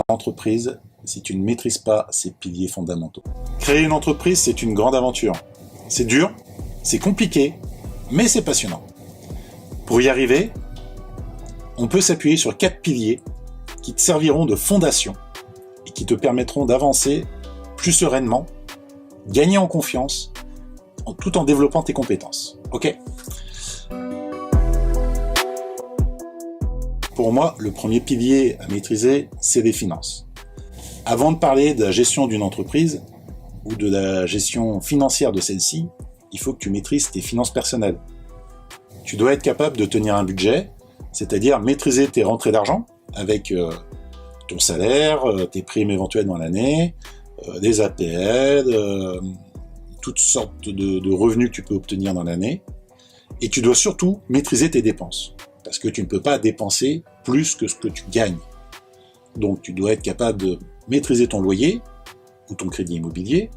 entreprise si tu ne maîtrises pas ces piliers fondamentaux. Créer une entreprise, c'est une grande aventure. C'est dur, c'est compliqué, mais c'est passionnant. Pour y arriver, on peut s'appuyer sur 4 piliers qui te serviront de fondation et qui te permettront d'avancer plus sereinement, gagner en confiance, tout en développant tes compétences. Ok ? Pour moi, le premier pilier à maîtriser, c'est les finances. Avant de parler de la gestion d'une entreprise ou de la gestion financière de celle-ci, il faut que tu maîtrises tes finances personnelles. Tu dois être capable de tenir un budget, c'est-à-dire maîtriser tes rentrées d'argent avec ton salaire, tes primes éventuelles dans l'année, des APL, toutes sortes de revenus que tu peux obtenir dans l'année. Et tu dois surtout maîtriser tes dépenses, parce que tu ne peux pas dépenser plus que ce que tu gagnes. Donc tu dois être capable de maîtriser ton loyer ou ton crédit immobilier,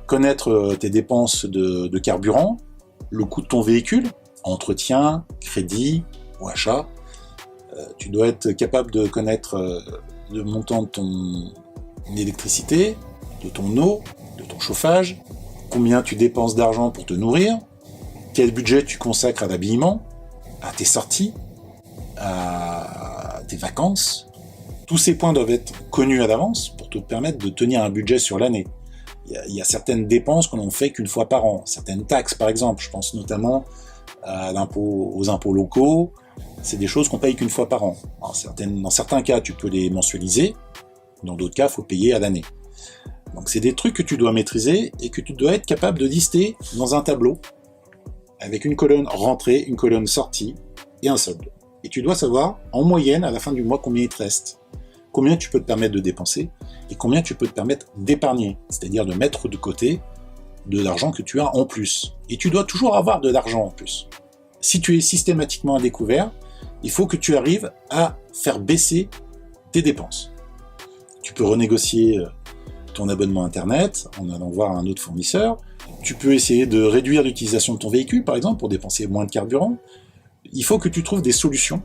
connaître tes dépenses de carburant, le coût de ton véhicule, entretien, crédit ou achat. Tu dois être capable de connaître le montant de ton électricité, de ton eau, de ton chauffage, combien tu dépenses d'argent pour te nourrir, quel budget tu consacres à l'habillement, à tes sorties, à tes vacances. Tous ces points doivent être connus à l'avance pour te permettre de tenir un budget sur l'année. Il y a certaines dépenses qu'on ne fait qu'une fois par an, certaines taxes par exemple, je pense notamment aux impôts locaux, c'est des choses qu'on paye qu'une fois par an. Alors, dans certains cas, tu peux les mensualiser, dans d'autres cas, il faut payer à l'année. Donc c'est des trucs que tu dois maîtriser et que tu dois être capable de lister dans un tableau, avec une colonne rentrée, une colonne sortie et un solde. Et tu dois savoir, en moyenne, à la fin du mois, combien il te reste. Combien tu peux te permettre de dépenser et combien tu peux te permettre d'épargner, c'est-à-dire de mettre de côté de l'argent que tu as en plus. Et tu dois toujours avoir de l'argent en plus. Si tu es systématiquement à découvert, il faut que tu arrives à faire baisser tes dépenses. Tu peux renégocier ton abonnement Internet en allant voir un autre fournisseur. Tu peux essayer de réduire l'utilisation de ton véhicule, par exemple, pour dépenser moins de carburant. Il faut que tu trouves des solutions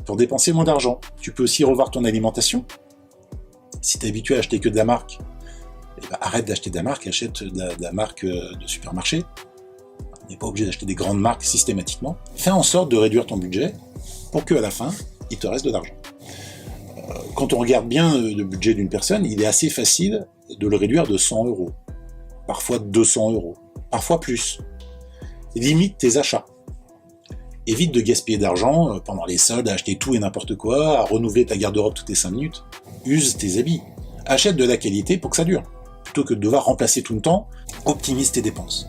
pour dépenser moins d'argent. Tu peux aussi revoir ton alimentation. Si tu es habitué à acheter que de la marque, arrête d'acheter de la marque, achète de la marque de supermarché. On n'est pas obligé d'acheter des grandes marques systématiquement. Fais en sorte de réduire ton budget pour qu'à la fin, il te reste de l'argent. Quand on regarde bien le budget d'une personne, il est assez facile de le réduire de 100 €, parfois 200 €, parfois plus. Limite tes achats. Évite de gaspiller d'argent pendant les soldes, à acheter tout et n'importe quoi, à renouveler ta garde-robe toutes les 5 minutes. Use tes habits. Achète de la qualité pour que ça dure. Plutôt que de devoir remplacer tout le temps, optimise tes dépenses.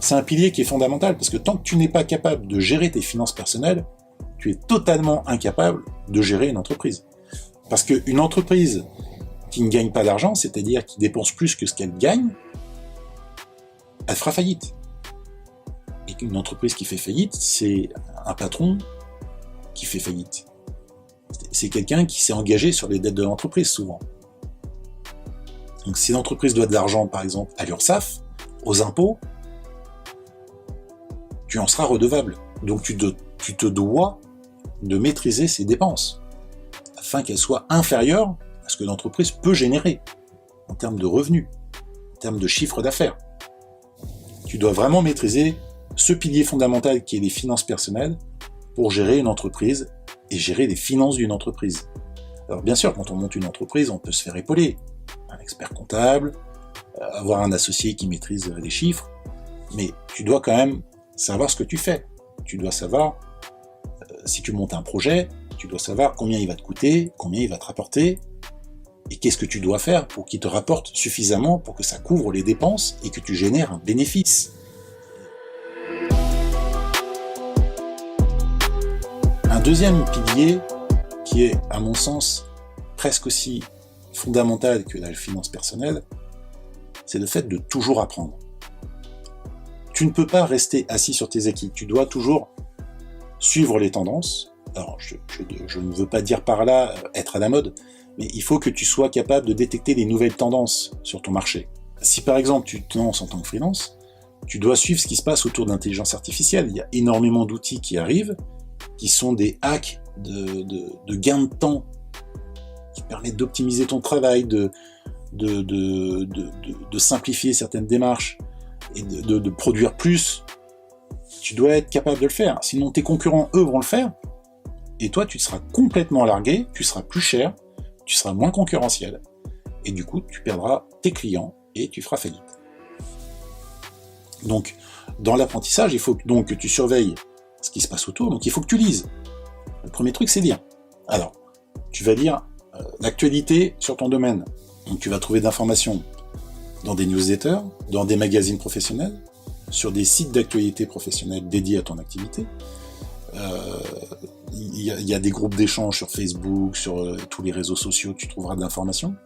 C'est un pilier qui est fondamental parce que tant que tu n'es pas capable de gérer tes finances personnelles, tu es totalement incapable de gérer une entreprise. Parce qu'une entreprise qui ne gagne pas d'argent, c'est-à-dire qui dépense plus que ce qu'elle gagne, elle fera faillite. Et qu'une entreprise qui fait faillite, c'est un patron qui fait faillite. C'est quelqu'un qui s'est engagé sur les dettes de l'entreprise, souvent. Donc si l'entreprise doit de l'argent, par exemple, à l'URSSAF, aux impôts, tu en seras redevable. Donc tu te dois de maîtriser ses dépenses, afin qu'elles soient inférieures à ce que l'entreprise peut générer, en termes de revenus, en termes de chiffre d'affaires. Tu dois vraiment maîtriser ce pilier fondamental qui est les finances personnelles pour gérer une entreprise et gérer les finances d'une entreprise. Alors bien sûr, quand on monte une entreprise, on peut se faire épauler. Un expert comptable, avoir un associé qui maîtrise les chiffres, mais tu dois quand même savoir ce que tu fais. Tu dois savoir, si tu montes un projet, tu dois savoir combien il va te coûter, combien il va te rapporter, et qu'est-ce que tu dois faire pour qu'il te rapporte suffisamment pour que ça couvre les dépenses et que tu génères un bénéfice. Un deuxième pilier qui est, à mon sens, presque aussi fondamental que la finance personnelle, c'est le fait de toujours apprendre. Tu ne peux pas rester assis sur tes acquis, tu dois toujours suivre les tendances. Alors, je ne veux pas dire par là être à la mode, mais il faut que tu sois capable de détecter les nouvelles tendances sur ton marché. Si par exemple tu te lances en tant que freelance, tu dois suivre ce qui se passe autour de l'intelligence artificielle. Il y a énormément d'outils qui arrivent, qui sont des hacks de gains de temps qui permet d'optimiser ton travail, de simplifier certaines démarches et de produire plus, tu dois être capable de le faire. Sinon, tes concurrents, eux, vont le faire, et toi, tu seras complètement largué, tu seras plus cher, tu seras moins concurrentiel, et du coup, tu perdras tes clients et tu feras faillite. Donc, dans l'apprentissage, il faut donc que tu surveilles ce qui se passe autour, donc il faut que tu lises. Le premier truc, c'est lire. Alors, tu vas lire l'actualité sur ton domaine. Donc tu vas trouver d'informations dans des newsletters, dans des magazines professionnels, sur des sites d'actualité professionnels dédiés à ton activité. Il y a des groupes d'échange sur Facebook, sur tous les réseaux sociaux, tu trouveras de l'information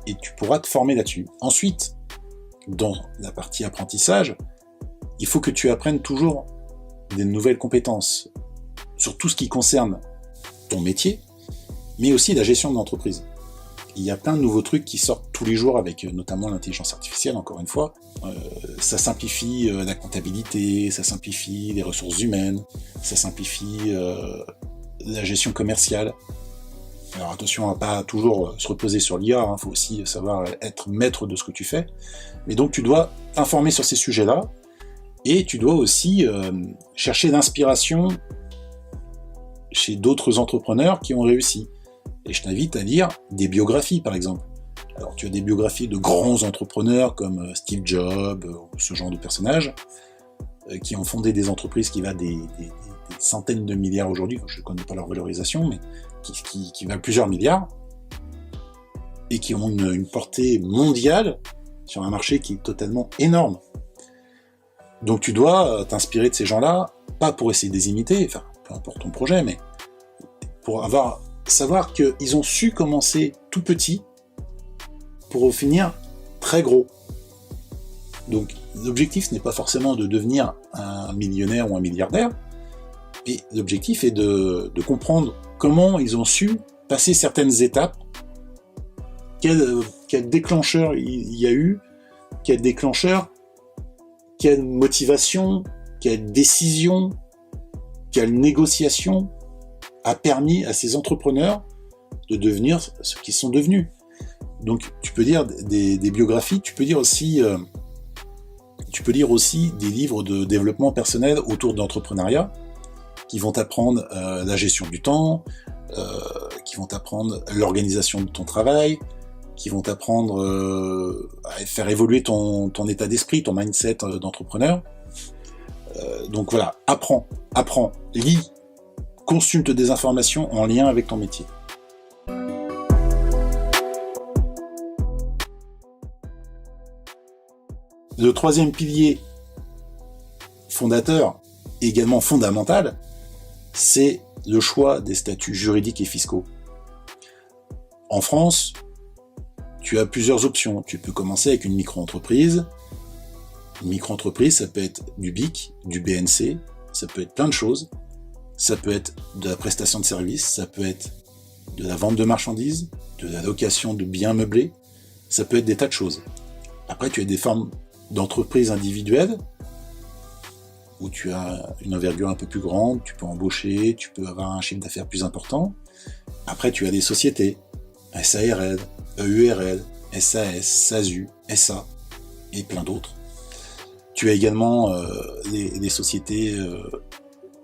et tu pourras te former là-dessus. Ensuite, dans la partie apprentissage, il faut que tu apprennes toujours des nouvelles compétences sur tout ce qui concerne ton métier, mais aussi la gestion de l'entreprise. Il y a plein de nouveaux trucs qui sortent tous les jours avec notamment l'intelligence artificielle, encore une fois. Ça simplifie la comptabilité, ça simplifie les ressources humaines, ça simplifie la gestion commerciale. Alors attention à pas toujours se reposer sur l'IA, faut aussi savoir être maître de ce que tu fais. Mais donc tu dois t'informer sur ces sujets-là, et tu dois aussi chercher l'inspiration chez d'autres entrepreneurs qui ont réussi. Et je t'invite à lire des biographies, par exemple. Alors, tu as des biographies de grands entrepreneurs comme Steve Jobs, ou ce genre de personnages, qui ont fondé des entreprises qui valent des centaines de milliards aujourd'hui. Je ne connais pas leur valorisation, mais qui valent plusieurs milliards, et qui ont une portée mondiale sur un marché qui est totalement énorme. Donc tu dois t'inspirer de ces gens-là, pas pour essayer de les imiter, enfin, peu importe ton projet, mais pour savoir qu'ils ont su commencer tout petit pour finir très gros. Donc l'objectif n'est pas forcément de devenir un millionnaire ou un milliardaire, et l'objectif est de comprendre comment ils ont su passer certaines étapes, quel déclencheur il y a eu, quel déclencheur, quelle motivation, quelle décision, quelle négociation a permis à ces entrepreneurs de devenir ce qu'ils sont devenus. Donc tu peux lire des biographies, tu peux lire aussi des livres de développement personnel autour de l'entrepreneuriat qui vont t'apprendre la gestion du temps, qui vont t'apprendre l'organisation de ton travail, qui vont t'apprendre à faire évoluer ton état d'esprit, ton mindset d'entrepreneur. Donc voilà, apprends, lis, consulte des informations en lien avec ton métier. Le troisième pilier fondateur, également fondamental, c'est le choix des statuts juridiques et fiscaux. En France, tu as plusieurs options. Tu peux commencer avec une micro-entreprise. Une micro-entreprise, ça peut être du BIC, du BNC, ça peut être plein de choses. Ça peut être de la prestation de services, ça peut être de la vente de marchandises, de la location de biens meublés, ça peut être des tas de choses. Après, tu as des formes d'entreprises individuelles, où tu as une envergure un peu plus grande, tu peux embaucher, tu peux avoir un chiffre d'affaires plus important. Après, tu as des sociétés, SARL, EURL, SAS, SASU, SA, et plein d'autres. Tu as également les sociétés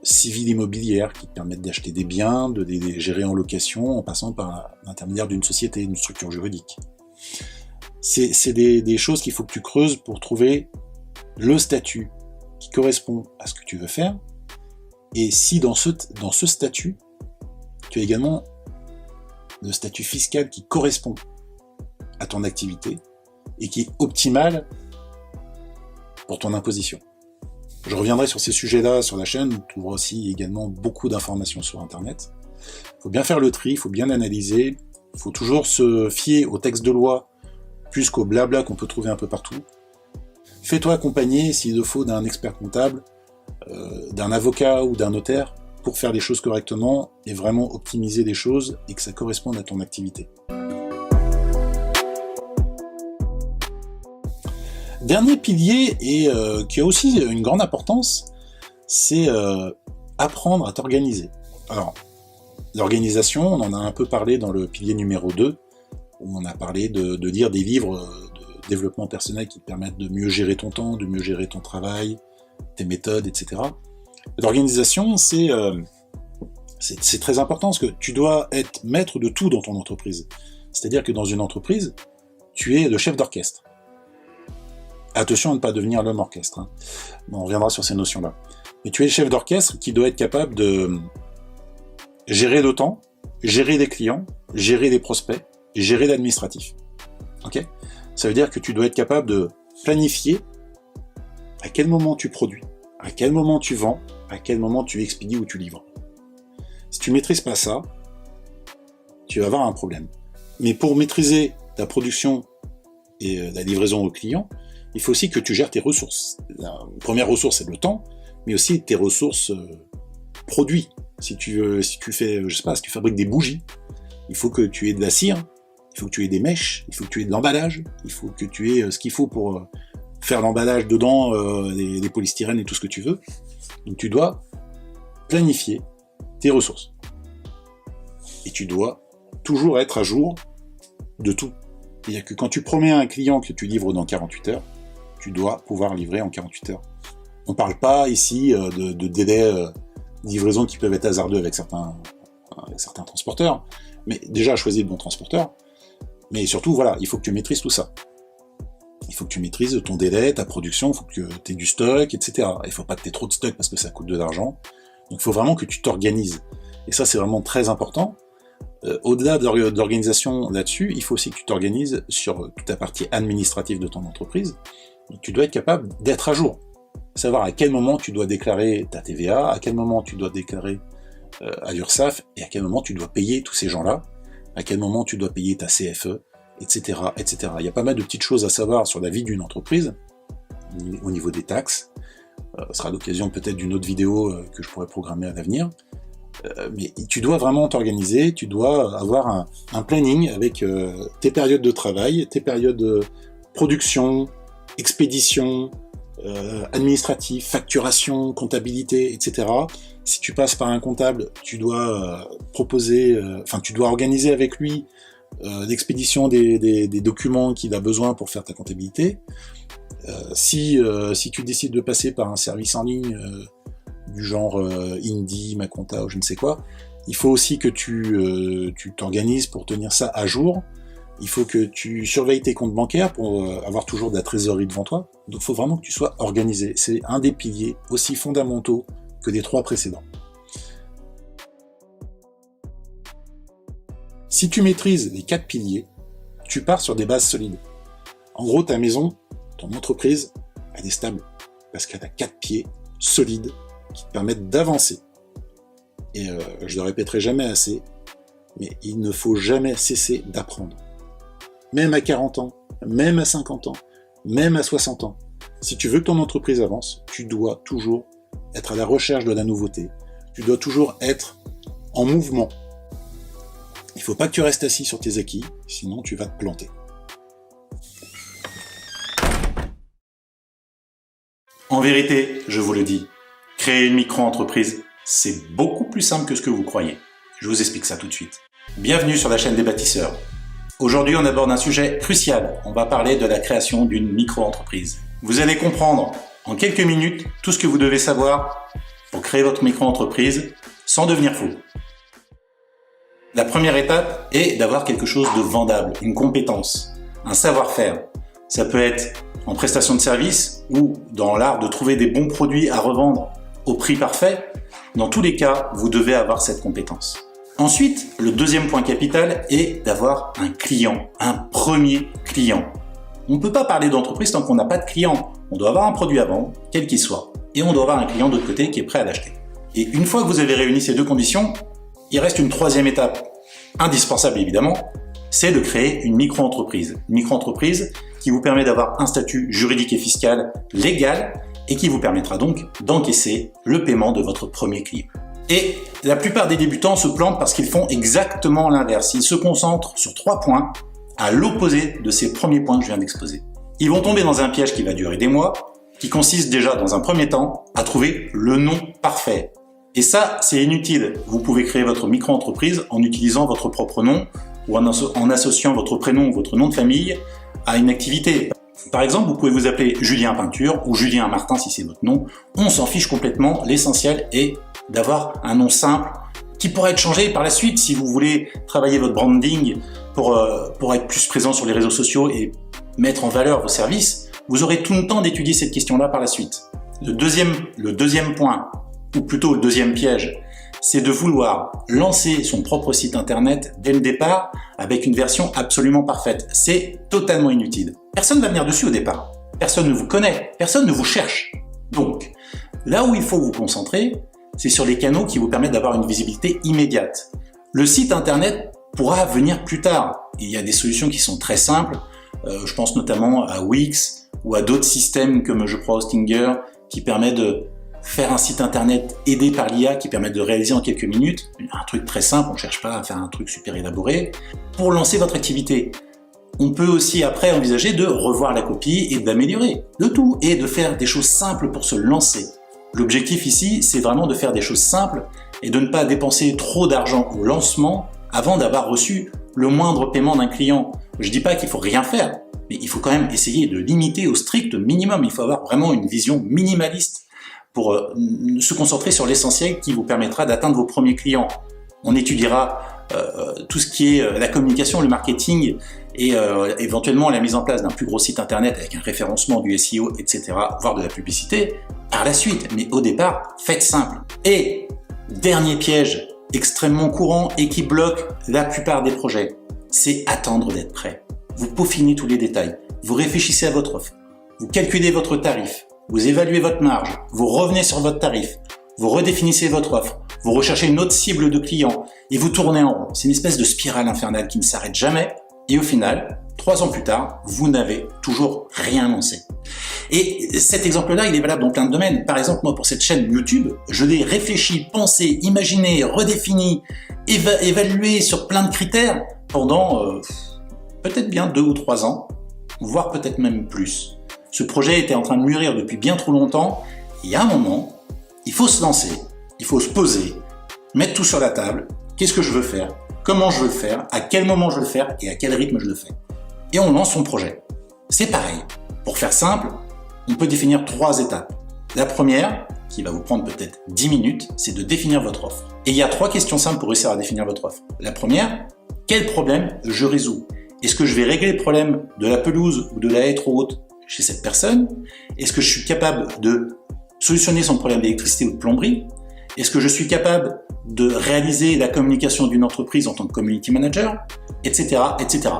civiles immobilières qui te permettent d'acheter des biens, de les gérer en location, en passant par l'intermédiaire d'une société, d'une structure juridique. C'est des choses qu'il faut que tu creuses pour trouver le statut qui correspond à ce que tu veux faire, et si dans ce statut, tu as également le statut fiscal qui correspond à ton activité et qui est optimal pour ton imposition. Je reviendrai sur ces sujets-là sur la chaîne, tu trouveras aussi également beaucoup d'informations sur Internet. Il faut bien faire le tri, il faut bien analyser, il faut toujours se fier aux textes de loi plus qu'au blabla qu'on peut trouver un peu partout. Fais-toi accompagner, s'il le faut, d'un expert comptable, d'un avocat ou d'un notaire pour faire les choses correctement et vraiment optimiser les choses et que ça corresponde à ton activité. Dernier pilier, et qui a aussi une grande importance, c'est apprendre à t'organiser. Alors, L'organisation, on en a un peu parlé dans le pilier numéro 2, où on a parlé de lire des livres de développement personnel qui te permettent de mieux gérer ton temps, de mieux gérer ton travail, tes méthodes, etc. L'organisation, c'est très important, parce que tu dois être maître de tout dans ton entreprise. C'est-à-dire que dans une entreprise, tu es le chef d'orchestre. Attention à ne pas devenir l'homme orchestre. Hein. Bon, on reviendra sur ces notions-là. Mais tu es le chef d'orchestre qui doit être capable de gérer le temps, gérer les clients, gérer les prospects, et gérer l'administratif. Ok ? Ça veut dire que tu dois être capable de planifier à quel moment tu produis, à quel moment tu vends, à quel moment tu expédies ou tu livres. Si tu maîtrises pas ça, tu vas avoir un problème. Mais pour maîtriser ta production et la livraison au client, il faut aussi que tu gères tes ressources. La première ressource, c'est le temps, mais aussi tes ressources produits. Si tu fais, je sais pas, si tu fabriques des bougies, il faut que tu aies de la cire, il faut que tu aies des mèches, il faut que tu aies de l'emballage, il faut que tu aies ce qu'il faut pour faire l'emballage dedans, des polystyrènes et tout ce que tu veux. Donc tu dois planifier tes ressources. Et tu dois toujours être à jour de tout. C'est-à-dire que quand tu promets à un client que tu livres dans 48 heures, tu dois pouvoir livrer en 48 heures. On ne parle pas ici de délais de livraison qui peuvent être hasardeux avec certains transporteurs, mais déjà choisis le bon transporteur. Mais surtout, voilà, il faut que tu maîtrises tout ça. Il faut que tu maîtrises ton délai, ta production, il faut que tu aies du stock, etc. Il ne faut pas que tu aies trop de stock parce que ça coûte de l'argent. Donc il faut vraiment que tu t'organises. Et ça, c'est vraiment très important. Au-delà de l'organisation là-dessus, il faut aussi que tu t'organises sur toute la partie administrative de ton entreprise. Donc, tu dois être capable d'être à jour. Savoir à quel moment tu dois déclarer ta TVA, à quel moment tu dois déclarer à l'URSSAF, et à quel moment tu dois payer tous ces gens-là, à quel moment tu dois payer ta CFE, etc., etc. Il y a pas mal de petites choses à savoir sur la vie d'une entreprise, au niveau des taxes. Ce sera l'occasion peut-être d'une autre vidéo que je pourrais programmer à l'avenir. Mais tu dois vraiment t'organiser, tu dois avoir un planning avec tes périodes de travail, tes périodes de production, expédition, administratif, facturation, comptabilité, etc. Si tu passes par un comptable, tu dois tu dois organiser avec lui l'expédition des documents qu'il a besoin pour faire ta comptabilité. Si tu décides de passer par un service en ligne du genre Indie, Maconta ou je ne sais quoi, il faut aussi que tu t'organises pour tenir ça à jour. Il faut que tu surveilles tes comptes bancaires pour avoir toujours de la trésorerie devant toi. Donc il faut vraiment que tu sois organisé. C'est un des piliers aussi fondamentaux que les 3 précédents. Si tu maîtrises les 4 piliers, tu pars sur des bases solides. En gros, ta maison, ton entreprise, elle est stable parce qu'elle a 4 pieds solides qui te permettent d'avancer. Et je le répéterai jamais assez, mais il ne faut jamais cesser d'apprendre. Même à 40 ans, même à 50 ans, même à 60 ans. Si tu veux que ton entreprise avance, tu dois toujours être à la recherche de la nouveauté. Tu dois toujours être en mouvement. Il ne faut pas que tu restes assis sur tes acquis, sinon tu vas te planter. En vérité, je vous le dis, créer une micro-entreprise, c'est beaucoup plus simple que ce que vous croyez. Je vous explique ça tout de suite. Bienvenue sur la chaîne des bâtisseurs. Aujourd'hui, on aborde un sujet crucial. On va parler de la création d'une micro-entreprise. Vous allez comprendre en quelques minutes tout ce que vous devez savoir pour créer votre micro-entreprise sans devenir fou. La première étape est d'avoir quelque chose de vendable, une compétence, un savoir-faire. Ça peut être en prestation de service ou dans l'art de trouver des bons produits à revendre au prix parfait. Dans tous les cas, vous devez avoir cette compétence. Ensuite, le deuxième point capital est d'avoir un client, un premier client. On ne peut pas parler d'entreprise tant qu'on n'a pas de client. On doit avoir un produit à vendre, quel qu'il soit, et on doit avoir un client de l'autre côté qui est prêt à l'acheter. Et une fois que vous avez réuni ces deux conditions, il reste une troisième étape, indispensable évidemment, c'est de créer une micro-entreprise. Une micro-entreprise qui vous permet d'avoir un statut juridique et fiscal légal et qui vous permettra donc d'encaisser le paiement de votre premier client. Et la plupart des débutants se plantent parce qu'ils font exactement l'inverse. Ils se concentrent sur 3 points à l'opposé de ces premiers points que je viens d'exposer. Ils vont tomber dans un piège qui va durer des mois, qui consiste déjà dans un premier temps à trouver le nom parfait. Et ça, c'est inutile. Vous pouvez créer votre micro-entreprise en utilisant votre propre nom ou en associant votre prénom ou votre nom de famille à une activité. Par exemple, vous pouvez vous appeler Julien Peinture ou Julien Martin si c'est votre nom. On s'en fiche complètement. L'essentiel est d'avoir un nom simple qui pourra être changé par la suite si vous voulez travailler votre branding pour être plus présent sur les réseaux sociaux et mettre en valeur vos services. Vous aurez tout le temps d'étudier cette question-là par la suite. Le deuxième point, ou plutôt le deuxième piège, c'est de vouloir lancer son propre site internet dès le départ avec une version absolument parfaite. C'est totalement inutile. Personne ne va venir dessus au départ. Personne ne vous connaît. Personne ne vous cherche. Donc, là où il faut vous concentrer, c'est sur les canaux qui vous permettent d'avoir une visibilité immédiate. Le site internet pourra venir plus tard. Il y a des solutions qui sont très simples. Je pense notamment à Wix ou à d'autres systèmes comme je crois Hostinger qui permettent de faire un site internet aidé par l'IA qui permet de réaliser en quelques minutes, un truc très simple, on ne cherche pas à faire un truc super élaboré, pour lancer votre activité. On peut aussi après envisager de revoir la copie et d'améliorer le tout et de faire des choses simples pour se lancer. L'objectif ici, c'est vraiment de faire des choses simples et de ne pas dépenser trop d'argent au lancement avant d'avoir reçu le moindre paiement d'un client. Je ne dis pas qu'il faut rien faire, mais il faut quand même essayer de limiter au strict minimum. Il faut avoir vraiment une vision minimaliste pour se concentrer sur l'essentiel qui vous permettra d'atteindre vos premiers clients. On étudiera tout ce qui est la communication, le marketing et éventuellement la mise en place d'un plus gros site internet avec un référencement du SEO, etc., voire de la publicité par la suite. Mais au départ, faites simple. Et dernier piège extrêmement courant et qui bloque la plupart des projets, c'est attendre d'être prêt. Vous peaufinez tous les détails, vous réfléchissez à votre offre, vous calculez votre tarif, vous évaluez votre marge, vous revenez sur votre tarif, vous redéfinissez votre offre, vous recherchez une autre cible de clients et vous tournez en rond. C'est une espèce de spirale infernale qui ne s'arrête jamais et au final, 3 ans plus tard, vous n'avez toujours rien lancé. Et cet exemple-là, il est valable dans plein de domaines. Par exemple, moi, pour cette chaîne YouTube, je l'ai réfléchi, pensé, imaginé, redéfini, évalué sur plein de critères pendant peut-être bien 2 ou 3 ans, voire peut-être même plus. Ce projet était en train de mûrir depuis bien trop longtemps, et à un moment, il faut se lancer, il faut se poser, mettre tout sur la table, qu'est-ce que je veux faire, comment je veux le faire, à quel moment je veux le faire, et à quel rythme je le fais. Et on lance son projet. C'est pareil. Pour faire simple, on peut définir 3 étapes. La première, qui va vous prendre peut-être 10 minutes, c'est de définir votre offre. Et il y a 3 questions simples pour réussir à définir votre offre. La première, quel problème je résous? Est-ce que je vais régler le problème de la pelouse ou de la haie trop haute chez cette personne? Est-ce que je suis capable de solutionner son problème d'électricité ou de plomberie? Est-ce que je suis capable de réaliser la communication d'une entreprise en tant que community manager? Etc., etc.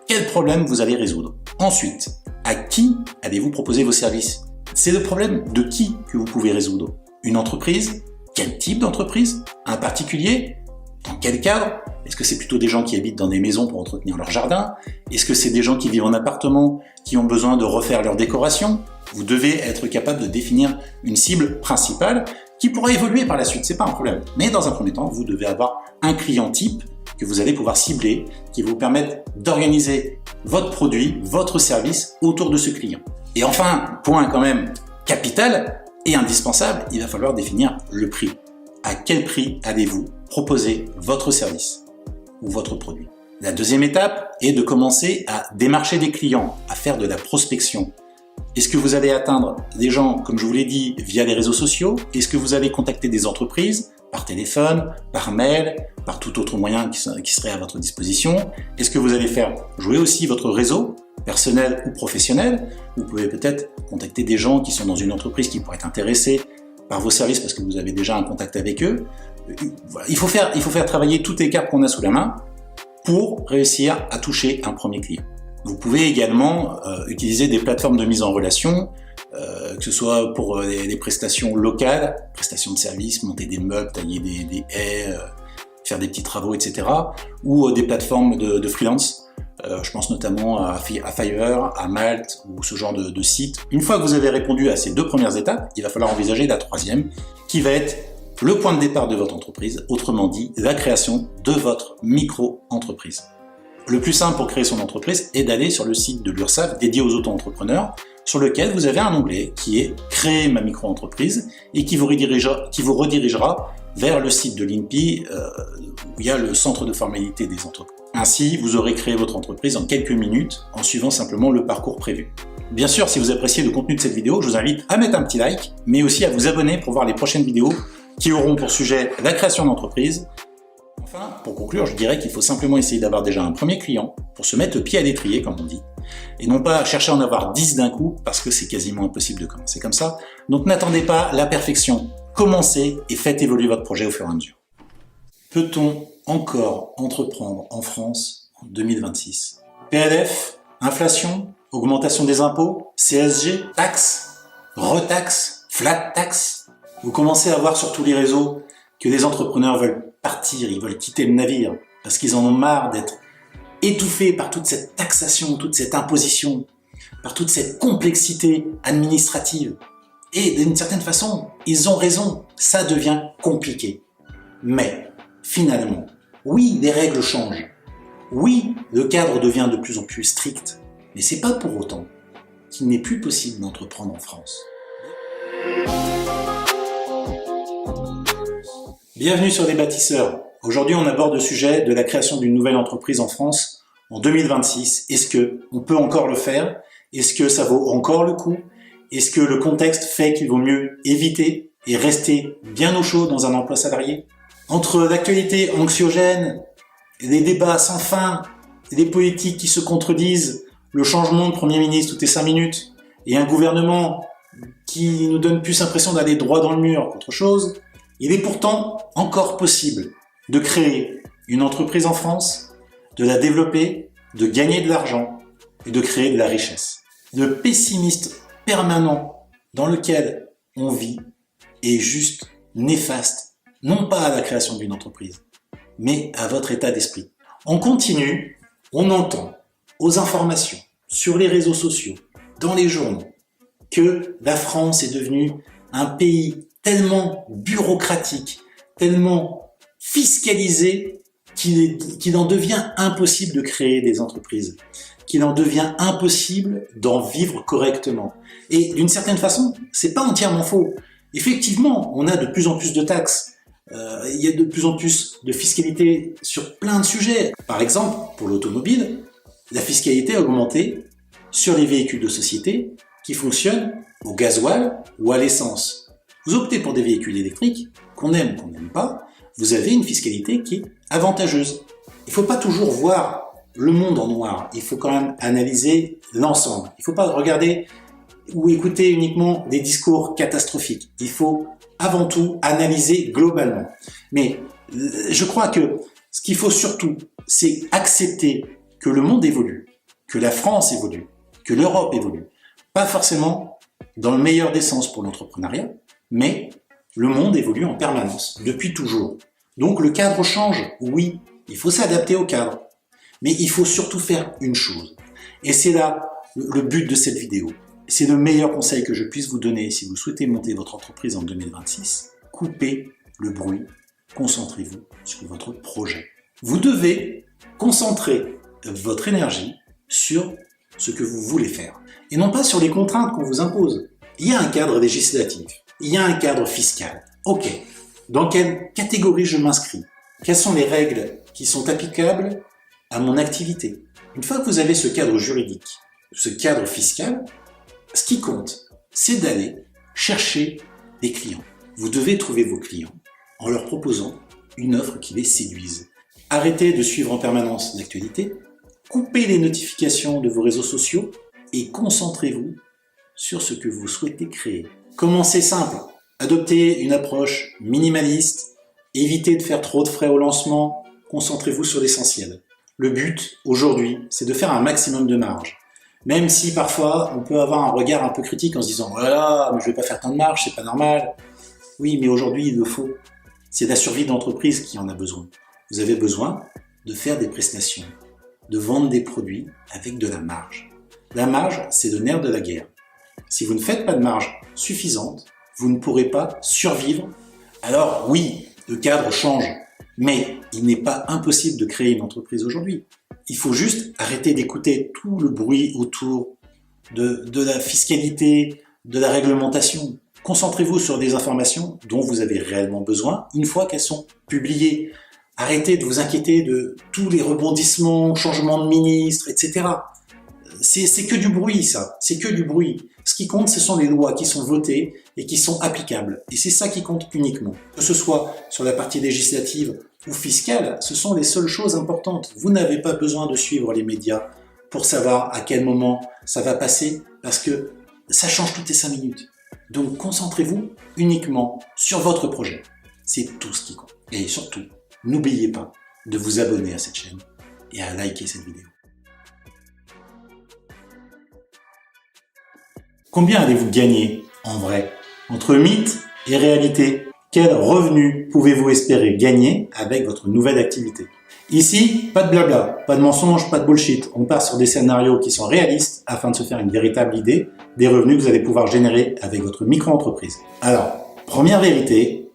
Quel problème vous allez résoudre? Ensuite, à qui allez-vous proposer vos services? C'est le problème de qui que vous pouvez résoudre? Une entreprise? Quel type d'entreprise? Un particulier? Dans quel cadre? Est-ce que c'est plutôt des gens qui habitent dans des maisons pour entretenir leur jardin? Est-ce que c'est des gens qui vivent en appartement, qui ont besoin de refaire leur décoration? Vous devez être capable de définir une cible principale qui pourra évoluer par la suite, c'est pas un problème. Mais dans un premier temps, vous devez avoir un client type que vous allez pouvoir cibler, qui vous permettre d'organiser votre produit, votre service autour de ce client. Et enfin, point quand même capital et indispensable, il va falloir définir le prix. À quel prix allez-vous proposer votre service ou votre produit? La deuxième étape est de commencer à démarcher des clients, à faire de la prospection. Est-ce que vous allez atteindre des gens, comme je vous l'ai dit, via les réseaux sociaux? Est-ce que vous allez contacter des entreprises par téléphone, par mail, par tout autre moyen qui serait à votre disposition? Est-ce que vous allez faire jouer aussi votre réseau, personnel ou professionnel? Vous pouvez peut-être contacter des gens qui sont dans une entreprise qui pourraient être intéressés par vos services parce que vous avez déjà un contact avec eux. Voilà. Il faut faire travailler toutes les cartes qu'on a sous la main pour réussir à toucher un premier client. Vous pouvez également utiliser des plateformes de mise en relation, que ce soit pour les prestations locales, prestations de services, monter des meubles, tailler des haies, faire des petits travaux, etc. ou des plateformes de freelance. Je pense notamment à Fiverr, à Malte ou ce genre de site. Une fois que vous avez répondu à ces 2 premières étapes, il va falloir envisager la 3e, qui va être le point de départ de votre entreprise, autrement dit, la création de votre micro-entreprise. Le plus simple pour créer son entreprise est d'aller sur le site de l'URSSAF dédié aux auto-entrepreneurs, sur lequel vous avez un onglet qui est « Créer ma micro-entreprise » et qui vous redirigera vers le site de l'INPI où il y a le centre de formalité des entreprises. Ainsi, vous aurez créé votre entreprise en quelques minutes en suivant simplement le parcours prévu. Bien sûr, si vous appréciez le contenu de cette vidéo, je vous invite à mettre un petit like, mais aussi à vous abonner pour voir les prochaines vidéos qui auront pour sujet la création d'entreprise. Enfin, pour conclure, je dirais qu'il faut simplement essayer d'avoir déjà un premier client pour se mettre le pied à l'étrier, comme on dit, et non pas chercher à en avoir 10 d'un coup, parce que c'est quasiment impossible de commencer comme ça. Donc n'attendez pas la perfection, commencez et faites évoluer votre projet au fur et à mesure. Peut-on encore entreprendre en France en 2026? PLF, inflation, augmentation des impôts, CSG, taxes, retaxes, flat tax. Vous commencez à voir sur tous les réseaux que les entrepreneurs veulent partir, ils veulent quitter le navire parce qu'ils en ont marre d'être étouffés par toute cette taxation, toute cette imposition, par toute cette complexité administrative. Et d'une certaine façon, ils ont raison, ça devient compliqué. Mais finalement, oui, les règles changent. Oui, le cadre devient de plus en plus strict. Mais c'est pas pour autant qu'il n'est plus possible d'entreprendre en France. Bienvenue sur Les Bâtisseurs. Aujourd'hui, on aborde le sujet de la création d'une nouvelle entreprise en France en 2026. Est-ce qu'on peut encore le faire? Est-ce que ça vaut encore le coup? Est-ce que le contexte fait qu'il vaut mieux éviter et rester bien au chaud dans un emploi salarié? Entre l'actualité anxiogène, des débats sans fin, des politiques qui se contredisent, le changement de Premier ministre toutes les 5 minutes, et un gouvernement qui nous donne plus l'impression d'aller droit dans le mur qu'autre chose, il est pourtant encore possible de créer une entreprise en France, de la développer, de gagner de l'argent et de créer de la richesse. Le pessimiste permanent dans lequel on vit est juste néfaste, non pas à la création d'une entreprise, mais à votre état d'esprit. En continu, on entend aux informations, sur les réseaux sociaux, dans les journaux, que la France est devenue un pays tellement bureaucratique, tellement fiscalisé, qu'il en devient impossible de créer des entreprises, qu'il en devient impossible d'en vivre correctement. Et d'une certaine façon, c'est pas entièrement faux. Effectivement, on a de plus en plus de taxes, il y a de plus en plus de fiscalité sur plein de sujets. Par exemple, pour l'automobile, la fiscalité a augmenté sur les véhicules de société qui fonctionnent au gasoil ou à l'essence. Vous optez pour des véhicules électriques, qu'on aime ou qu'on n'aime pas, vous avez une fiscalité qui est avantageuse. Il ne faut pas toujours voir le monde en noir, il faut quand même analyser l'ensemble. Il ne faut pas regarder ou écouter uniquement des discours catastrophiques. Il faut avant tout analyser globalement. Mais je crois que ce qu'il faut surtout, c'est accepter que le monde évolue, que la France évolue, que l'Europe évolue. Pas forcément dans le meilleur des sens pour l'entrepreneuriat, mais le monde évolue en permanence, depuis toujours. Donc le cadre change, oui, il faut s'adapter au cadre. Mais il faut surtout faire une chose. Et c'est là le but de cette vidéo. C'est le meilleur conseil que je puisse vous donner si vous souhaitez monter votre entreprise en 2026. Coupez le bruit, concentrez-vous sur votre projet. Vous devez concentrer votre énergie sur ce que vous voulez faire et non pas sur les contraintes qu'on vous impose. Il y a un cadre législatif, il y a un cadre fiscal. Ok, dans quelle catégorie je m'inscris? Quelles sont les règles qui sont applicables à mon activité? Une fois que vous avez ce cadre juridique, ce cadre fiscal, ce qui compte, c'est d'aller chercher des clients. Vous devez trouver vos clients en leur proposant une offre qui les séduise. Arrêtez de suivre en permanence l'actualité, coupez les notifications de vos réseaux sociaux et concentrez-vous sur ce que vous souhaitez créer. Commencez simple, adoptez une approche minimaliste, évitez de faire trop de frais au lancement, concentrez-vous sur l'essentiel. Le but, aujourd'hui, c'est de faire un maximum de marge. Même si parfois, on peut avoir un regard un peu critique en se disant « Voilà, mais je vais pas faire tant de marge, c'est pas normal. » Oui, mais aujourd'hui, il le faut. C'est la survie d'entreprise qui en a besoin. Vous avez besoin de faire des prestations, de vendre des produits avec de la marge. La marge, c'est le nerf de la guerre. Si vous ne faites pas de marge suffisante, vous ne pourrez pas survivre. Alors oui, le cadre change, mais il n'est pas impossible de créer une entreprise aujourd'hui. Il faut juste arrêter d'écouter tout le bruit autour de la fiscalité, de la réglementation. Concentrez-vous sur des informations dont vous avez réellement besoin une fois qu'elles sont publiées. Arrêtez de vous inquiéter de tous les rebondissements, changements de ministre, etc. C'est que du bruit, ça. C'est que du bruit. Ce qui compte, ce sont les lois qui sont votées et qui sont applicables. Et c'est ça qui compte uniquement. Que ce soit sur la partie législative ou fiscale, ce sont les seules choses importantes. Vous n'avez pas besoin de suivre les médias pour savoir à quel moment ça va passer, parce que ça change toutes les 5 minutes. Donc concentrez-vous uniquement sur votre projet. C'est tout ce qui compte. Et surtout, n'oubliez pas de vous abonner à cette chaîne et à liker cette vidéo. Combien allez-vous gagner en vrai entre mythe et réalité? Quel revenu pouvez-vous espérer gagner avec votre nouvelle activité? Ici, pas de blabla, pas de mensonges, pas de bullshit. On part sur des scénarios qui sont réalistes afin de se faire une véritable idée des revenus que vous allez pouvoir générer avec votre micro-entreprise. Alors, première vérité,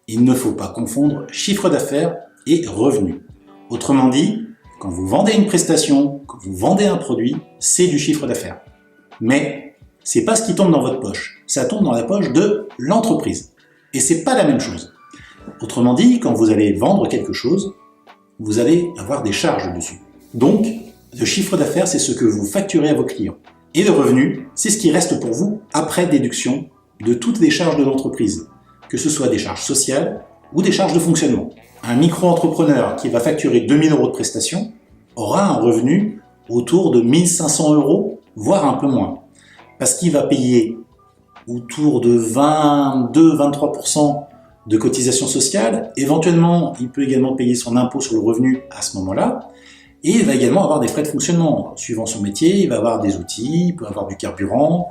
il ne faut pas confondre chiffre d'affaires et revenus. Autrement dit, quand vous vendez une prestation, quand vous vendez un produit, c'est du chiffre d'affaires. Mais c'est pas ce qui tombe dans votre poche, ça tombe dans la poche de l'entreprise. Et c'est pas la même chose. Autrement dit, quand vous allez vendre quelque chose, vous allez avoir des charges dessus. Donc, le chiffre d'affaires, c'est ce que vous facturez à vos clients. Et le revenu, c'est ce qui reste pour vous après déduction de toutes les charges de l'entreprise, que ce soit des charges sociales ou des charges de fonctionnement. Un micro-entrepreneur qui va facturer 2000 € de prestations aura un revenu autour de 1500 €, voire un peu moins. Parce qu'il va payer autour de 22-23% de cotisation sociale. Éventuellement, il peut également payer son impôt sur le revenu à ce moment-là. Et il va également avoir des frais de fonctionnement. Suivant son métier, il va avoir des outils, il peut avoir du carburant,